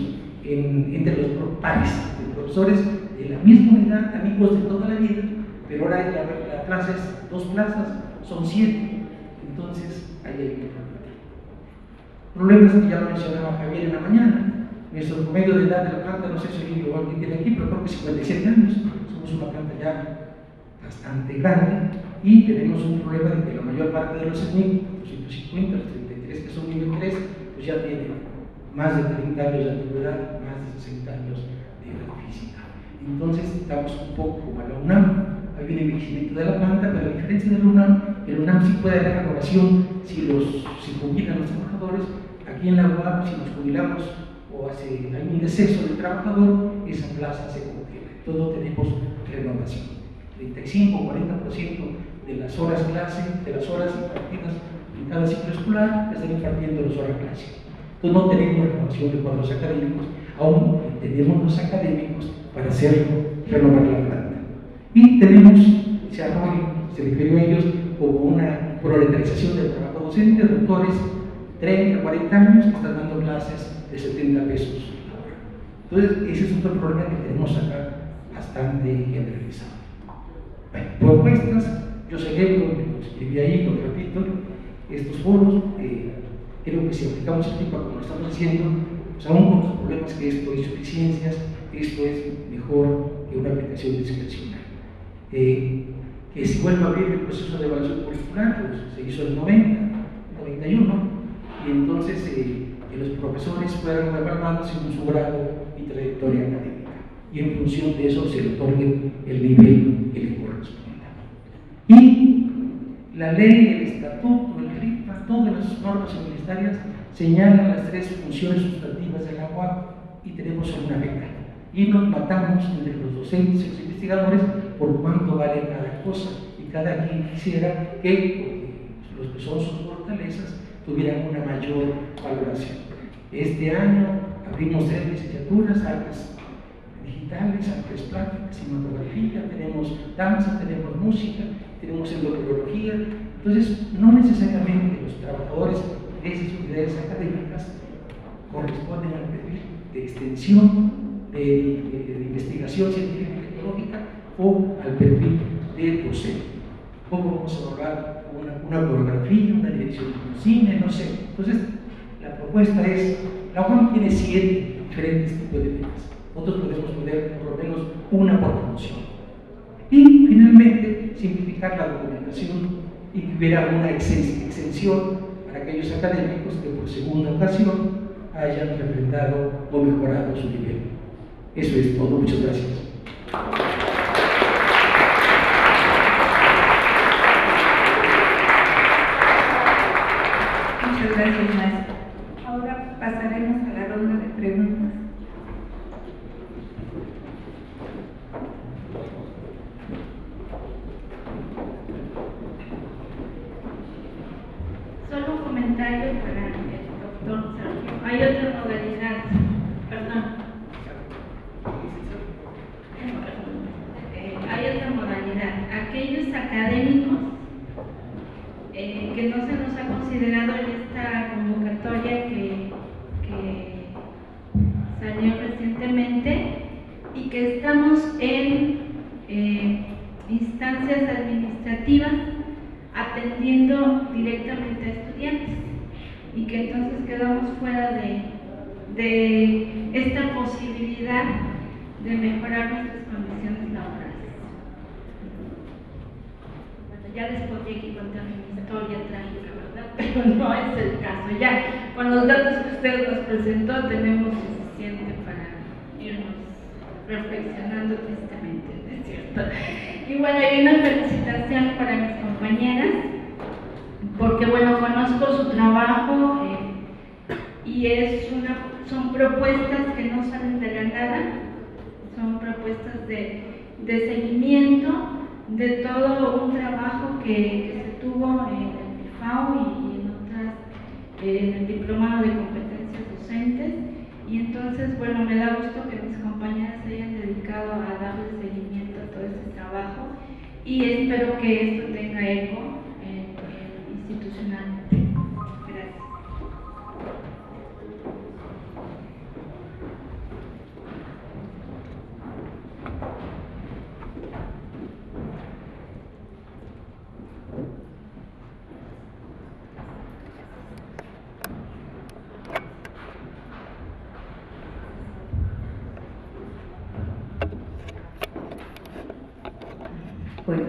entre los pares de profesores de la misma unidad, amigos de toda la vida, pero ahora la plaza es 2 plazas, son 7. Entonces, ahí hay un problema. Problemas que ya lo mencionaba Javier en la mañana. Nuestro promedio de edad de la planta, no sé si alguien tiene aquí, pero creo que 57 años. Somos una planta ya bastante grande y tenemos un problema de que la mayor parte de los SNI, los 150, los 33 que son nivel 3, pues ya tienen más de 30 años de antigüedad, más de 60 años de edad física. Entonces estamos un poco como a la UNAM. Hay un envejecimiento de la planta, pero a diferencia de la UNAM, el UNAM sí puede dar renovación si jubilan los trabajadores. Aquí en la UAP, si nos jubilamos o hay un deceso del trabajador, esa plaza se congela. Todos tenemos renovación. 35 o 40% de las horas clase, de las horas impartidas en cada ciclo escolar, están impartiendo las horas clase. Entonces no tenemos renovación de cuadros académicos, aún tenemos los académicos para renovar la planta. Y tenemos, se refirió a ellos como una proletarización del trabajo docente, doctores 30, 40 años que están dando clases de 70 pesos la hora. Entonces, ese es otro problema que tenemos acá bastante generalizado. Bueno, propuestas, yo celebro, lo escribí ahí, lo repito, estos foros, creo que si aplicamos el tipo como lo estamos haciendo, pues aún con los problemas que esto hay suficiencias, esto es mejor que una aplicación discrecional. Que si vuelve a abrir el proceso de evaluación curricular, pues se hizo en el 90, 91, y entonces que los profesores fueran evaluados según su grado y trayectoria académica, y en función de eso se le otorgue el nivel que le corresponda. Y la ley, el estatuto, el RIPA, todas las normas universitarias señalan las 3 funciones sustantivas de la UAP y tenemos una beca. Y nos matamos entre los docentes y los investigadores por cuánto vale cada cosa, y cada quien quisiera que los que son sus fortalezas tuvieran una mayor valoración. Este año abrimos 3 licenciaturas, artes digitales, artes plásticas, cinematografía, tenemos danza, tenemos música, tenemos endocrinología. Entonces, no necesariamente los trabajadores de esas unidades académicas corresponden al perfil de extensión, de investigación científica y tecnológica o al perfil de docente. ¿Cómo vamos a lograr una coreografía, una dirección de un cine? No sé. Entonces, la propuesta es, la UNAM tiene 7 diferentes tipos de becas. Nosotros podemos poner por lo menos una por promoción. Y finalmente, simplificar la documentación y que hubiera una exención para aquellos académicos que por segunda ocasión hayan refrendado o mejorado su nivel. Eso es todo. Muchas gracias. Muchas gracias, maestro. Ahora pasaremos a la ronda de preguntas. Solo un comentario para el doctor Sergio. Hay otra modalidad, perdón. Hay otra modalidad. Aquellos académicos que no se nos ha considerado en esta convocatoria que salió recientemente y que estamos en instancias administrativas atendiendo directamente a estudiantes y que entonces quedamos fuera de esta posibilidad de mejorar nuestras condiciones laborales. Bueno, ya les podría aquí contar mi historia trágica, ¿verdad? Pero no es el caso. Ya con los datos que usted nos presentó tenemos suficiente para irnos reflexionando tristemente, ¿no es cierto? Y bueno, hay una felicitación para mis compañeras, porque bueno, conozco su trabajo y son propuestas que no salen de la nada, son propuestas de seguimiento de todo un trabajo que se tuvo en el FAO y en el Diplomado de Competencias Docentes. Y entonces, bueno, me da gusto que mis compañeras se hayan dedicado a darle seguimiento a todo este trabajo y espero que esto tenga eco institucionalmente. Gracias. Bueno,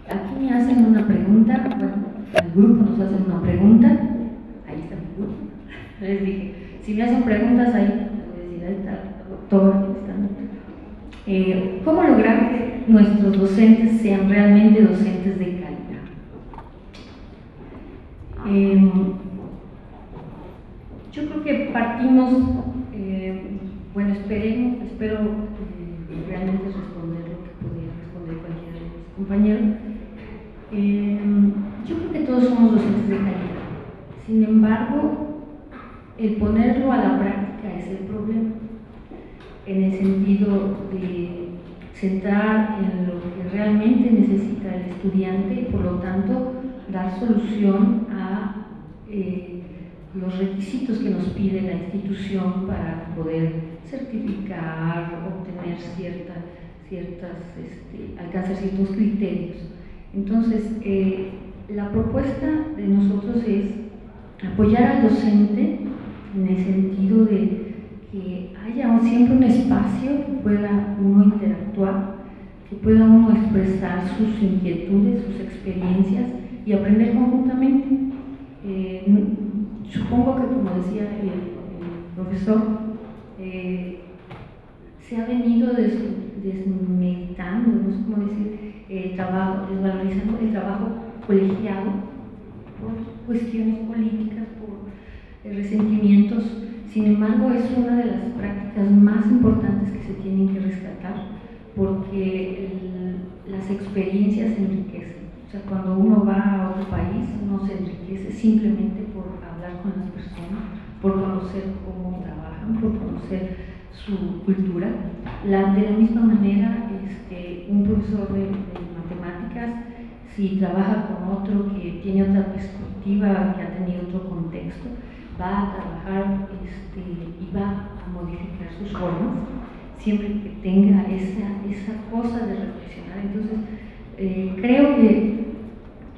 aquí me hacen una pregunta, bueno, al grupo nos hacen una pregunta, ahí está mi grupo, les dije, si me hacen preguntas ahí, les decir, ahí está el doctor, ahí está. ¿Cómo lograr que nuestros docentes sean realmente docentes de calidad? Yo creo que partimos, bueno, espero realmente responder lo que podría responder cualquiera de mis compañeros. Yo creo que todos somos docentes de calidad. Sin embargo, el ponerlo a la práctica es el problema, en el sentido de centrar en lo que realmente necesita el estudiante y por lo tanto dar solución a los requisitos que nos pide la institución para poder certificar, obtener alcanzar ciertos criterios. Entonces, la propuesta de nosotros es apoyar al docente en el sentido de que haya siempre un espacio que pueda uno interactuar, que pueda uno expresar sus inquietudes, sus experiencias y aprender conjuntamente. Supongo que, como decía el profesor, se ha venido desmeditando, no sé cómo decir, desvalorizando el trabajo colegiado por cuestiones políticas, por resentimientos. Sin embargo, es una de las prácticas más importantes que se tienen que rescatar, porque las experiencias enriquecen. O sea, cuando uno va a otro país, uno se enriquece simplemente por hablar con las personas, por conocer cómo trabajan, por conocer su cultura. De la misma manera, un profesor de matemáticas, si trabaja con otro que tiene otra perspectiva, que ha tenido otro contexto, va a trabajar y va a modificar sus formas, siempre que tenga esa cosa de reflexionar. Entonces, creo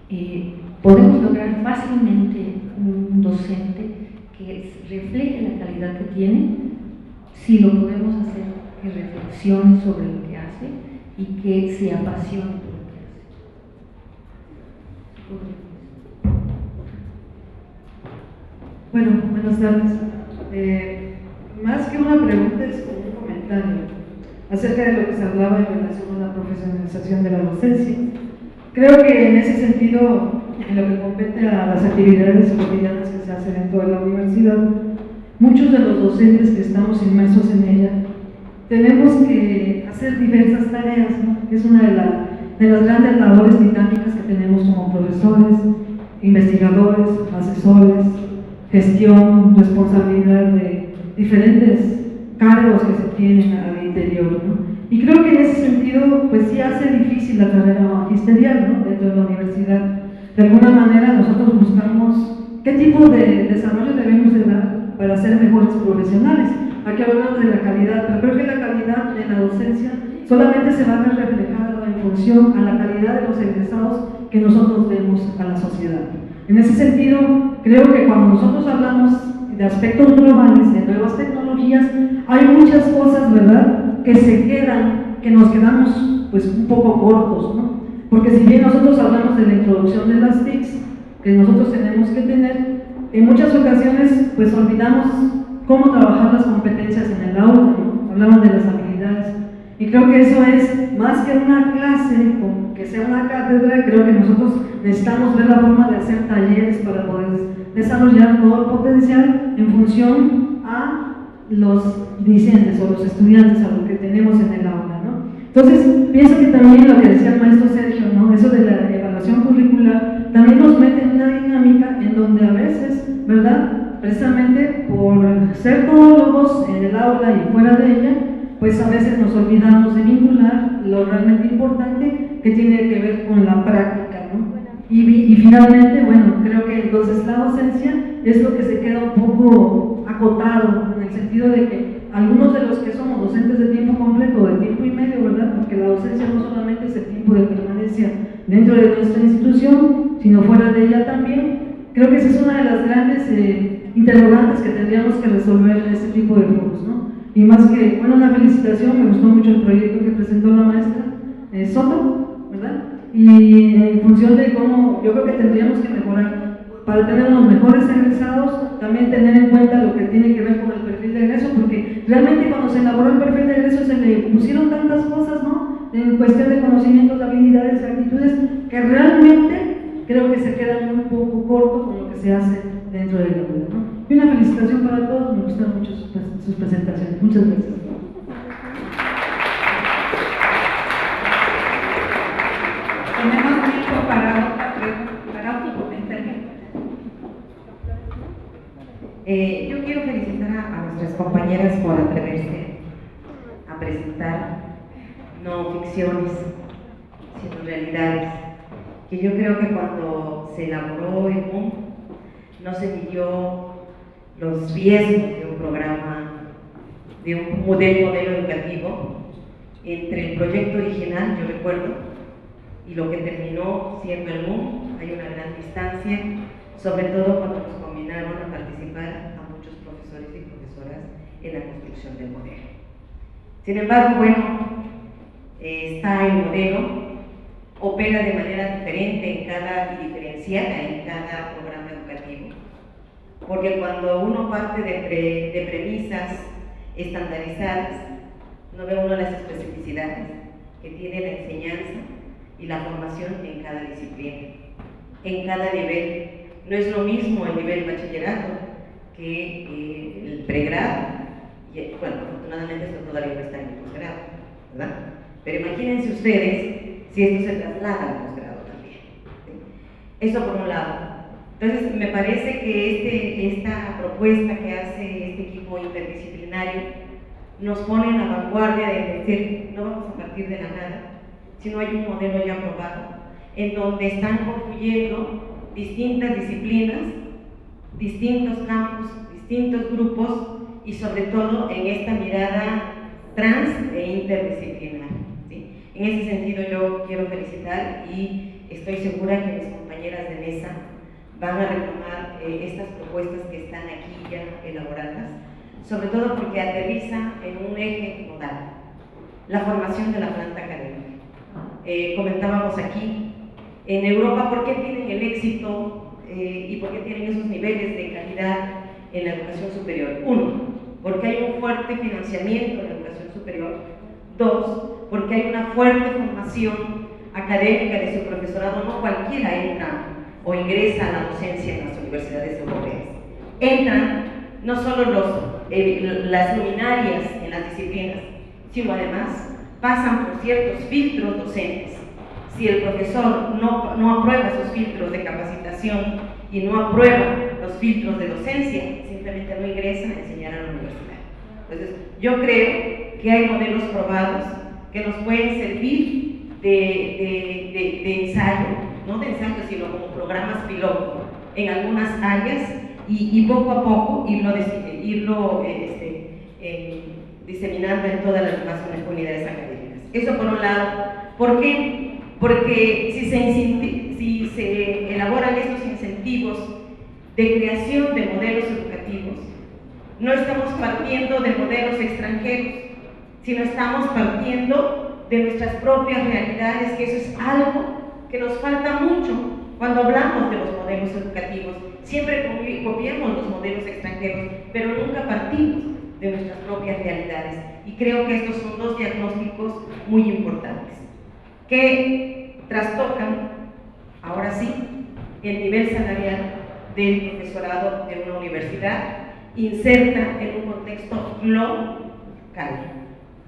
que podemos lograr fácilmente un docente que refleje la calidad que tiene, si lo podemos hacer que reflexione sobre lo que hace y que se apasione por lo que hace. Bueno, buenas tardes. Más que una pregunta es como un comentario acerca de lo que se hablaba en relación a la profesionalización de la docencia. Creo que en ese sentido, en lo que compete a las actividades cotidianas que se hacen dentro de la universidad, muchos de los docentes que estamos inmersos en ella tenemos que hacer diversas tareas, ¿no? Que es una de las grandes labores titánicas que tenemos como profesores, investigadores, asesores, gestión, responsabilidad de diferentes cargos que se tienen al interior, ¿no? Y creo que en ese sentido, pues sí hace difícil la carrera magisterial, ¿no? Dentro de la universidad. De alguna manera nosotros buscamos qué tipo de desarrollo debemos de dar para ser mejores profesionales. Aquí hablamos de la calidad, pero creo que la calidad de la docencia solamente se va a ver reflejada en función a la calidad de los egresados que nosotros vemos a la sociedad. En ese sentido, creo que cuando nosotros hablamos de aspectos globales, de nuevas tecnologías, hay muchas cosas, ¿verdad?, que se quedan, que nos quedamos pues un poco cortos, ¿no? Porque si bien nosotros hablamos de la introducción de las TICs que nosotros tenemos que tener, en muchas ocasiones pues olvidamos cómo trabajar las competencias en el aula, ¿no? Hablamos de las habilidades, y creo que eso es más que una clase, o que sea una cátedra. Creo que nosotros necesitamos ver la forma de hacer talleres para poder desarrollar todo el potencial en función a los discentes o los estudiantes, a lo que tenemos en el aula, ¿no? Entonces, pienso que también lo que decía el maestro Sergio, ¿no? Eso de la evaluación curricular, también nos mete en una dinámica en donde a veces, ¿verdad?, precisamente por ser todólogos en el aula y fuera de ella, pues a veces nos olvidamos de vincular lo realmente importante que tiene que ver con la práctica, ¿no? Y finalmente, bueno, creo que entonces la docencia es lo que se queda un poco acotado, en el sentido de que algunos de los que somos docentes de tiempo completo o de tiempo y medio, ¿verdad?, porque la docencia no solamente es el tiempo de permanencia dentro de nuestra institución, sino fuera de ella también. Creo que esa es una de las grandes interrogantes que tendríamos que resolver en este tipo de foros, ¿no? Y más que, bueno, una felicitación, me gustó mucho el proyecto que presentó la maestra Soto, ¿verdad? Y en función de cómo yo creo que tendríamos que mejorar para tener los mejores egresados, también tener en cuenta lo que tiene que ver con el perfil de egreso, porque realmente cuando se elaboró el perfil de egreso se le pusieron tantas cosas, ¿no?, en cuestión de conocimientos, de habilidades, de actitudes, que realmente creo que se quedan un poco cortos con lo que se hace dentro del aula, ¿no? Y una felicitación para todos, me gustaron mucho sus presentaciones. Muchas gracias. Tenemos tiempo para otro comentario. Yo quiero felicitar a nuestras compañeras por atreverse a presentar no ficciones, sino realidades, que yo creo que cuando se elaboró el MUM no se midió los riesgos de un programa, de un modelo educativo entre el proyecto original, yo recuerdo, y lo que terminó siendo el MUM. Hay una gran distancia, sobre todo cuando nos combinaron a participar a muchos profesores y profesoras en la construcción del modelo. Sin embargo, bueno, está el modelo, opera de manera diferente y diferenciada en cada programa educativo, porque cuando uno parte de premisas estandarizadas, no ve uno las especificidades que tiene la enseñanza y la formación en cada disciplina, en cada nivel. No es lo mismo el nivel bachillerato que el pregrado, y bueno, afortunadamente esto todavía no está en el posgrado, ¿verdad? Pero imagínense ustedes si esto se traslada al posgrado también, ¿sí? Eso por un lado. Entonces, me parece que esta propuesta que hace este equipo interdisciplinario nos pone en la vanguardia de decir, no vamos a partir de la nada, sino hay un modelo ya aprobado, en donde están confluyendo distintas disciplinas, distintos campos, distintos grupos, y sobre todo en esta mirada trans e interdisciplinar, ¿sí? En ese sentido yo quiero felicitar y estoy segura que mis compañeras de mesa van a retomar estas propuestas que están aquí ya elaboradas, sobre todo porque aterriza en un eje nodal, la formación de la planta académica. Comentábamos aquí, en Europa, ¿por qué tienen el éxito y por qué tienen esos niveles de calidad en la educación superior? Uno, porque hay un fuerte financiamiento en la educación superior. Dos, porque hay una fuerte formación académica de su profesorado. No cualquiera entra o ingresa a la docencia en las universidades europeas. Entran no solo las luminarias en las disciplinas, sino además pasan por ciertos filtros docentes. Si el profesor no aprueba esos filtros de capacitación y no aprueba los filtros de docencia, simplemente no ingresa a enseñar a la universidad. Entonces, yo creo que hay modelos probados que nos pueden servir de ensayo, no de ensayo, sino como programas piloto en algunas áreas y poco a poco irlo diseminando en todas las demás unidades académicas. Eso por un lado. ¿Por qué? Porque si se elaboran estos incentivos de creación de modelos educativos, no estamos partiendo de modelos extranjeros, sino estamos partiendo de nuestras propias realidades, que eso es algo que nos falta mucho cuando hablamos de los modelos educativos. Siempre copiamos los modelos extranjeros, pero nunca partimos de nuestras propias realidades. Y creo que estos son dos diagnósticos muy importantes, que trastocan, ahora sí, el nivel salarial del profesorado de una universidad, inserta en un contexto local,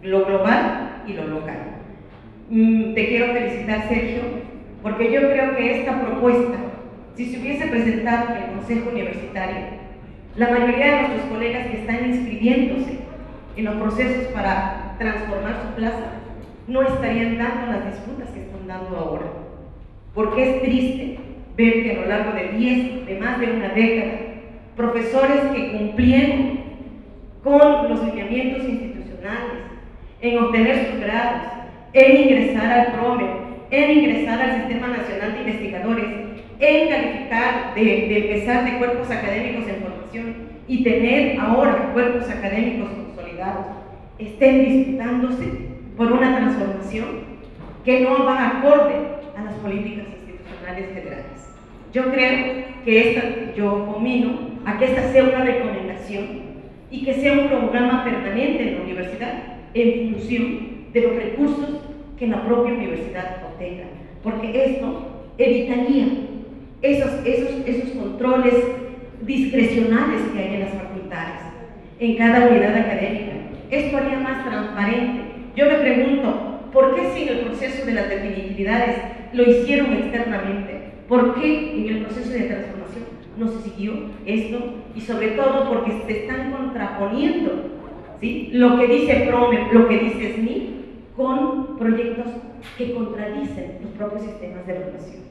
lo global y lo local. Te quiero felicitar, Sergio, porque yo creo que esta propuesta, si se hubiese presentado en el Consejo Universitario, la mayoría de nuestros colegas que están inscribiéndose en los procesos para transformar su plaza no estarían dando las disputas que están dando ahora, porque es triste ver que a lo largo de más de una década, profesores que cumplieron con los lineamientos institucionales en obtener sus grados, en ingresar al PROME, en ingresar al Sistema Nacional de Investigadores, en calificar, de empezar de cuerpos académicos en formación y tener ahora cuerpos académicos consolidados, estén disputándose por una transformación que no va acorde a las políticas institucionales federales. Yo creo que yo conmino a que esta sea una recomendación y que sea un programa permanente en la universidad en función de los recursos que la propia universidad obtenga, porque esto evitaría esos controles discrecionales que hay en las facultades, en cada unidad académica. Esto haría más transparente. Yo me pregunto, ¿por qué si en el proceso de las definitividades lo hicieron externamente? ¿Por qué en el proceso de transformación no se siguió esto? Y sobre todo porque se están contraponiendo, ¿sí?, lo que dice PROME, lo que dice SNI, con proyectos que contradicen los propios sistemas de evaluación.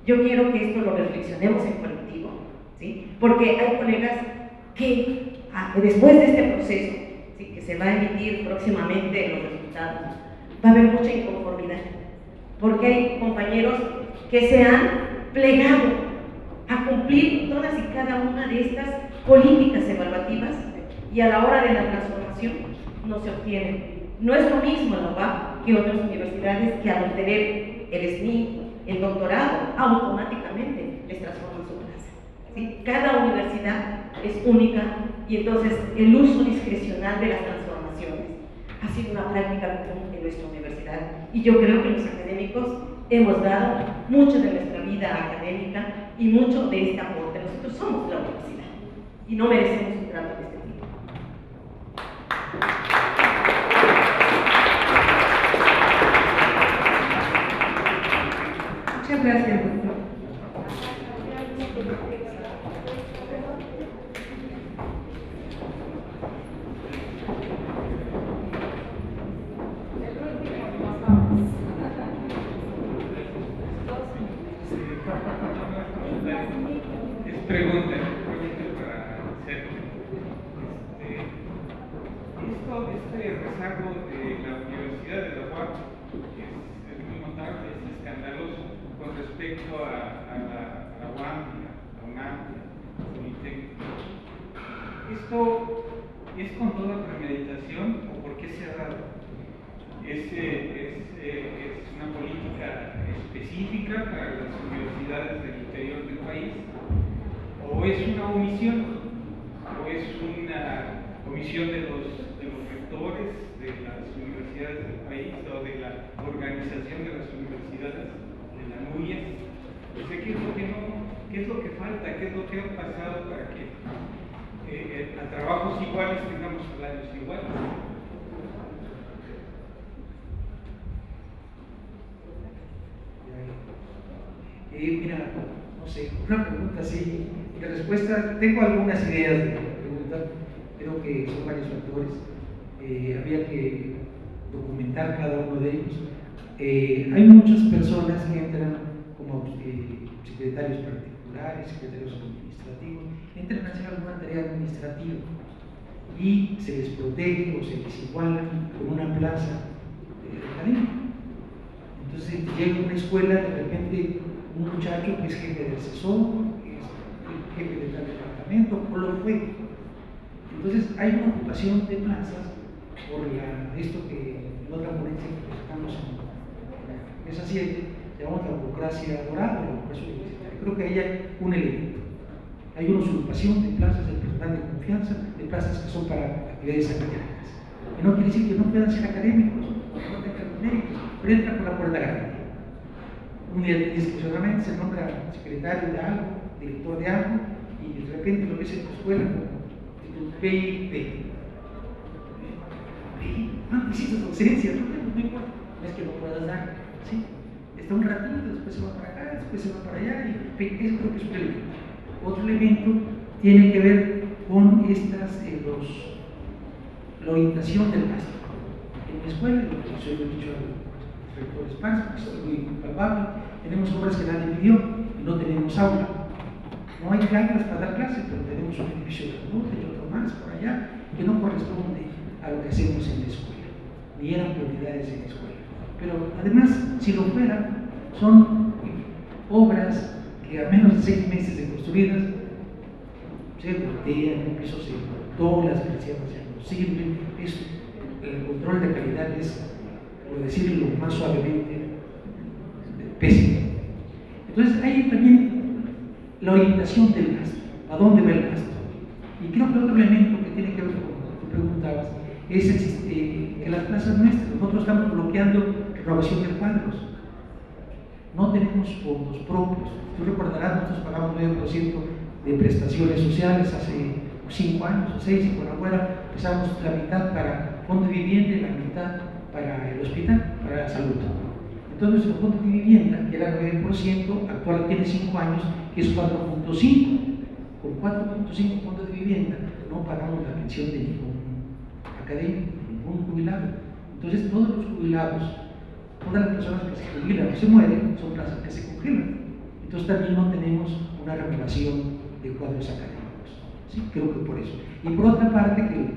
Yo quiero que esto lo reflexionemos en colectivo, ¿sí?, porque hay colegas que después de este proceso, ¿sí?, que se va a emitir próximamente en los resultados, va a haber mucha inconformidad, porque hay compañeros que se han plegado a cumplir todas y cada una de estas políticas evaluativas y a la hora de la transformación no se obtienen. No es lo mismo la UAP que otras universidades que al obtener el SNI, el doctorado, automáticamente les transforman su clase, ¿sí? Cada universidad es única y entonces el uso discrecional de las transformaciones ha sido una práctica común en nuestra universidad, y yo creo que los académicos hemos dado mucho de nuestra vida académica y mucho de este aporte. Nosotros somos la universidad y no merecemos un trato de este tipo. Muchas gracias, doctor. cargo de la Universidad de la UAM es muy notable, es escandaloso con respecto a la UAM, a la UNAM, a Politécnico. ¿Esto es con toda premeditación o por qué se ha dado? ¿Es una política específica para las universidades del interior del país? ¿O es una omisión? ¿O es una omisión de los rectores de las universidades del país o de la organización de las universidades, de la NUIES? ¿Qué es lo que falta? ¿Qué es lo que ha pasado para que a trabajos iguales tengamos salarios iguales? Mira, no sé, una pregunta así, de respuesta, tengo algunas ideas de preguntar, creo que son varios factores, había que documentar cada uno de ellos. Hay muchas personas que entran como secretarios particulares, secretarios administrativos, entran a hacer alguna tarea administrativa y se les protege o se les iguala con una plaza académica. Entonces llega a una escuela, de repente un muchacho que es jefe de asesor, que es jefe de tal departamento, o lo fue. Entonces hay una ocupación de plazas por esto que en otra ponencia que presentamos en la mesa 7, llamamos la burocracia dorada, la burocracia universitaria. Creo que ahí hay un elemento. Hay una usurpación de plazas del personal de confianza, de plazas que son para actividades académicas. Y no quiere decir que no puedan ser académicos, que no tengan méritos, pero entran por la puerta grande. Discrecionalmente se nombra secretario de algo, director de algo, y de repente lo ves en tu escuela como PIP. No necesitas docencia, no importa, no es que lo puedas dar, ¿sí? Está un ratito, después se va para acá, después se va para allá, y eso creo que es un elemento. Otro elemento tiene que ver con la orientación del gasto. En mi escuela, lo que yo he dicho a los rectores PANS, es muy palpable, tenemos obras que nadie pidió y no tenemos aula. No hay aulas para dar clases, pero tenemos un edificio grandote y otro más por allá que no corresponde a lo que hacemos en la escuela, ni eran prioridades en la escuela. Pero además, si lo fueran, son obras que a menos de 6 meses de construidas se voltean, el piso se cortó, las persianas ya no sirven, el control de calidad es, por decirlo más suavemente, pésimo. Entonces hay también la orientación del gasto, a dónde va el gasto. Y creo que otro elemento que tiene que ver con lo que tú preguntabas es que las plazas nuestras, nosotros estamos bloqueando renovación de cuadros. No tenemos fondos propios. Tú recordarás, nosotros pagamos 9% de prestaciones sociales hace 5 años o 6, y por afuera empezamos la mitad para fondo de vivienda y la mitad para el hospital, para la salud. Entonces nuestro fondo de vivienda, que era 9%, actual tiene 5 años, que es 4.5. Con 4.5 fondos de vivienda no pagamos la pensión de ningún académico, de ningún jubilado. Entonces todos los jubilados, todas las personas que se jubilan o se mueren, son plazas que se congelan. Entonces también no tenemos una renovación de cuadros académicos. ¿Sí? Creo que por eso. Y por otra parte, que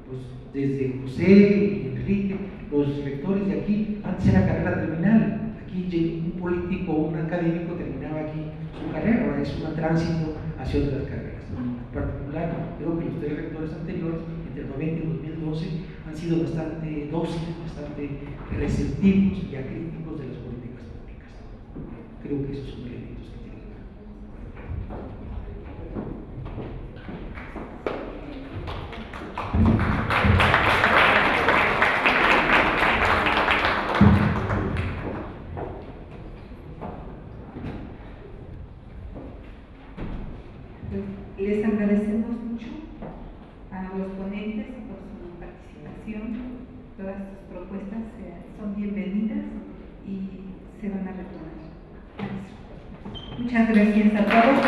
pues, desde José y Enrique, los rectores de aquí, antes era carrera terminal. Aquí un político o un académico terminaba aquí su carrera, ahora es un tránsito hacia otras carreras. En particular, creo que los 3 rectores anteriores, entre el 90 y 2012, han sido bastante dóciles, bastante receptivos y acríticos de las políticas públicas. Creo que esos son elementos que tienen que ver. Les agradecemos mucho a los ponentes por su participación. Todas sus propuestas son bienvenidas y se van a retomar. Muchas gracias a todos.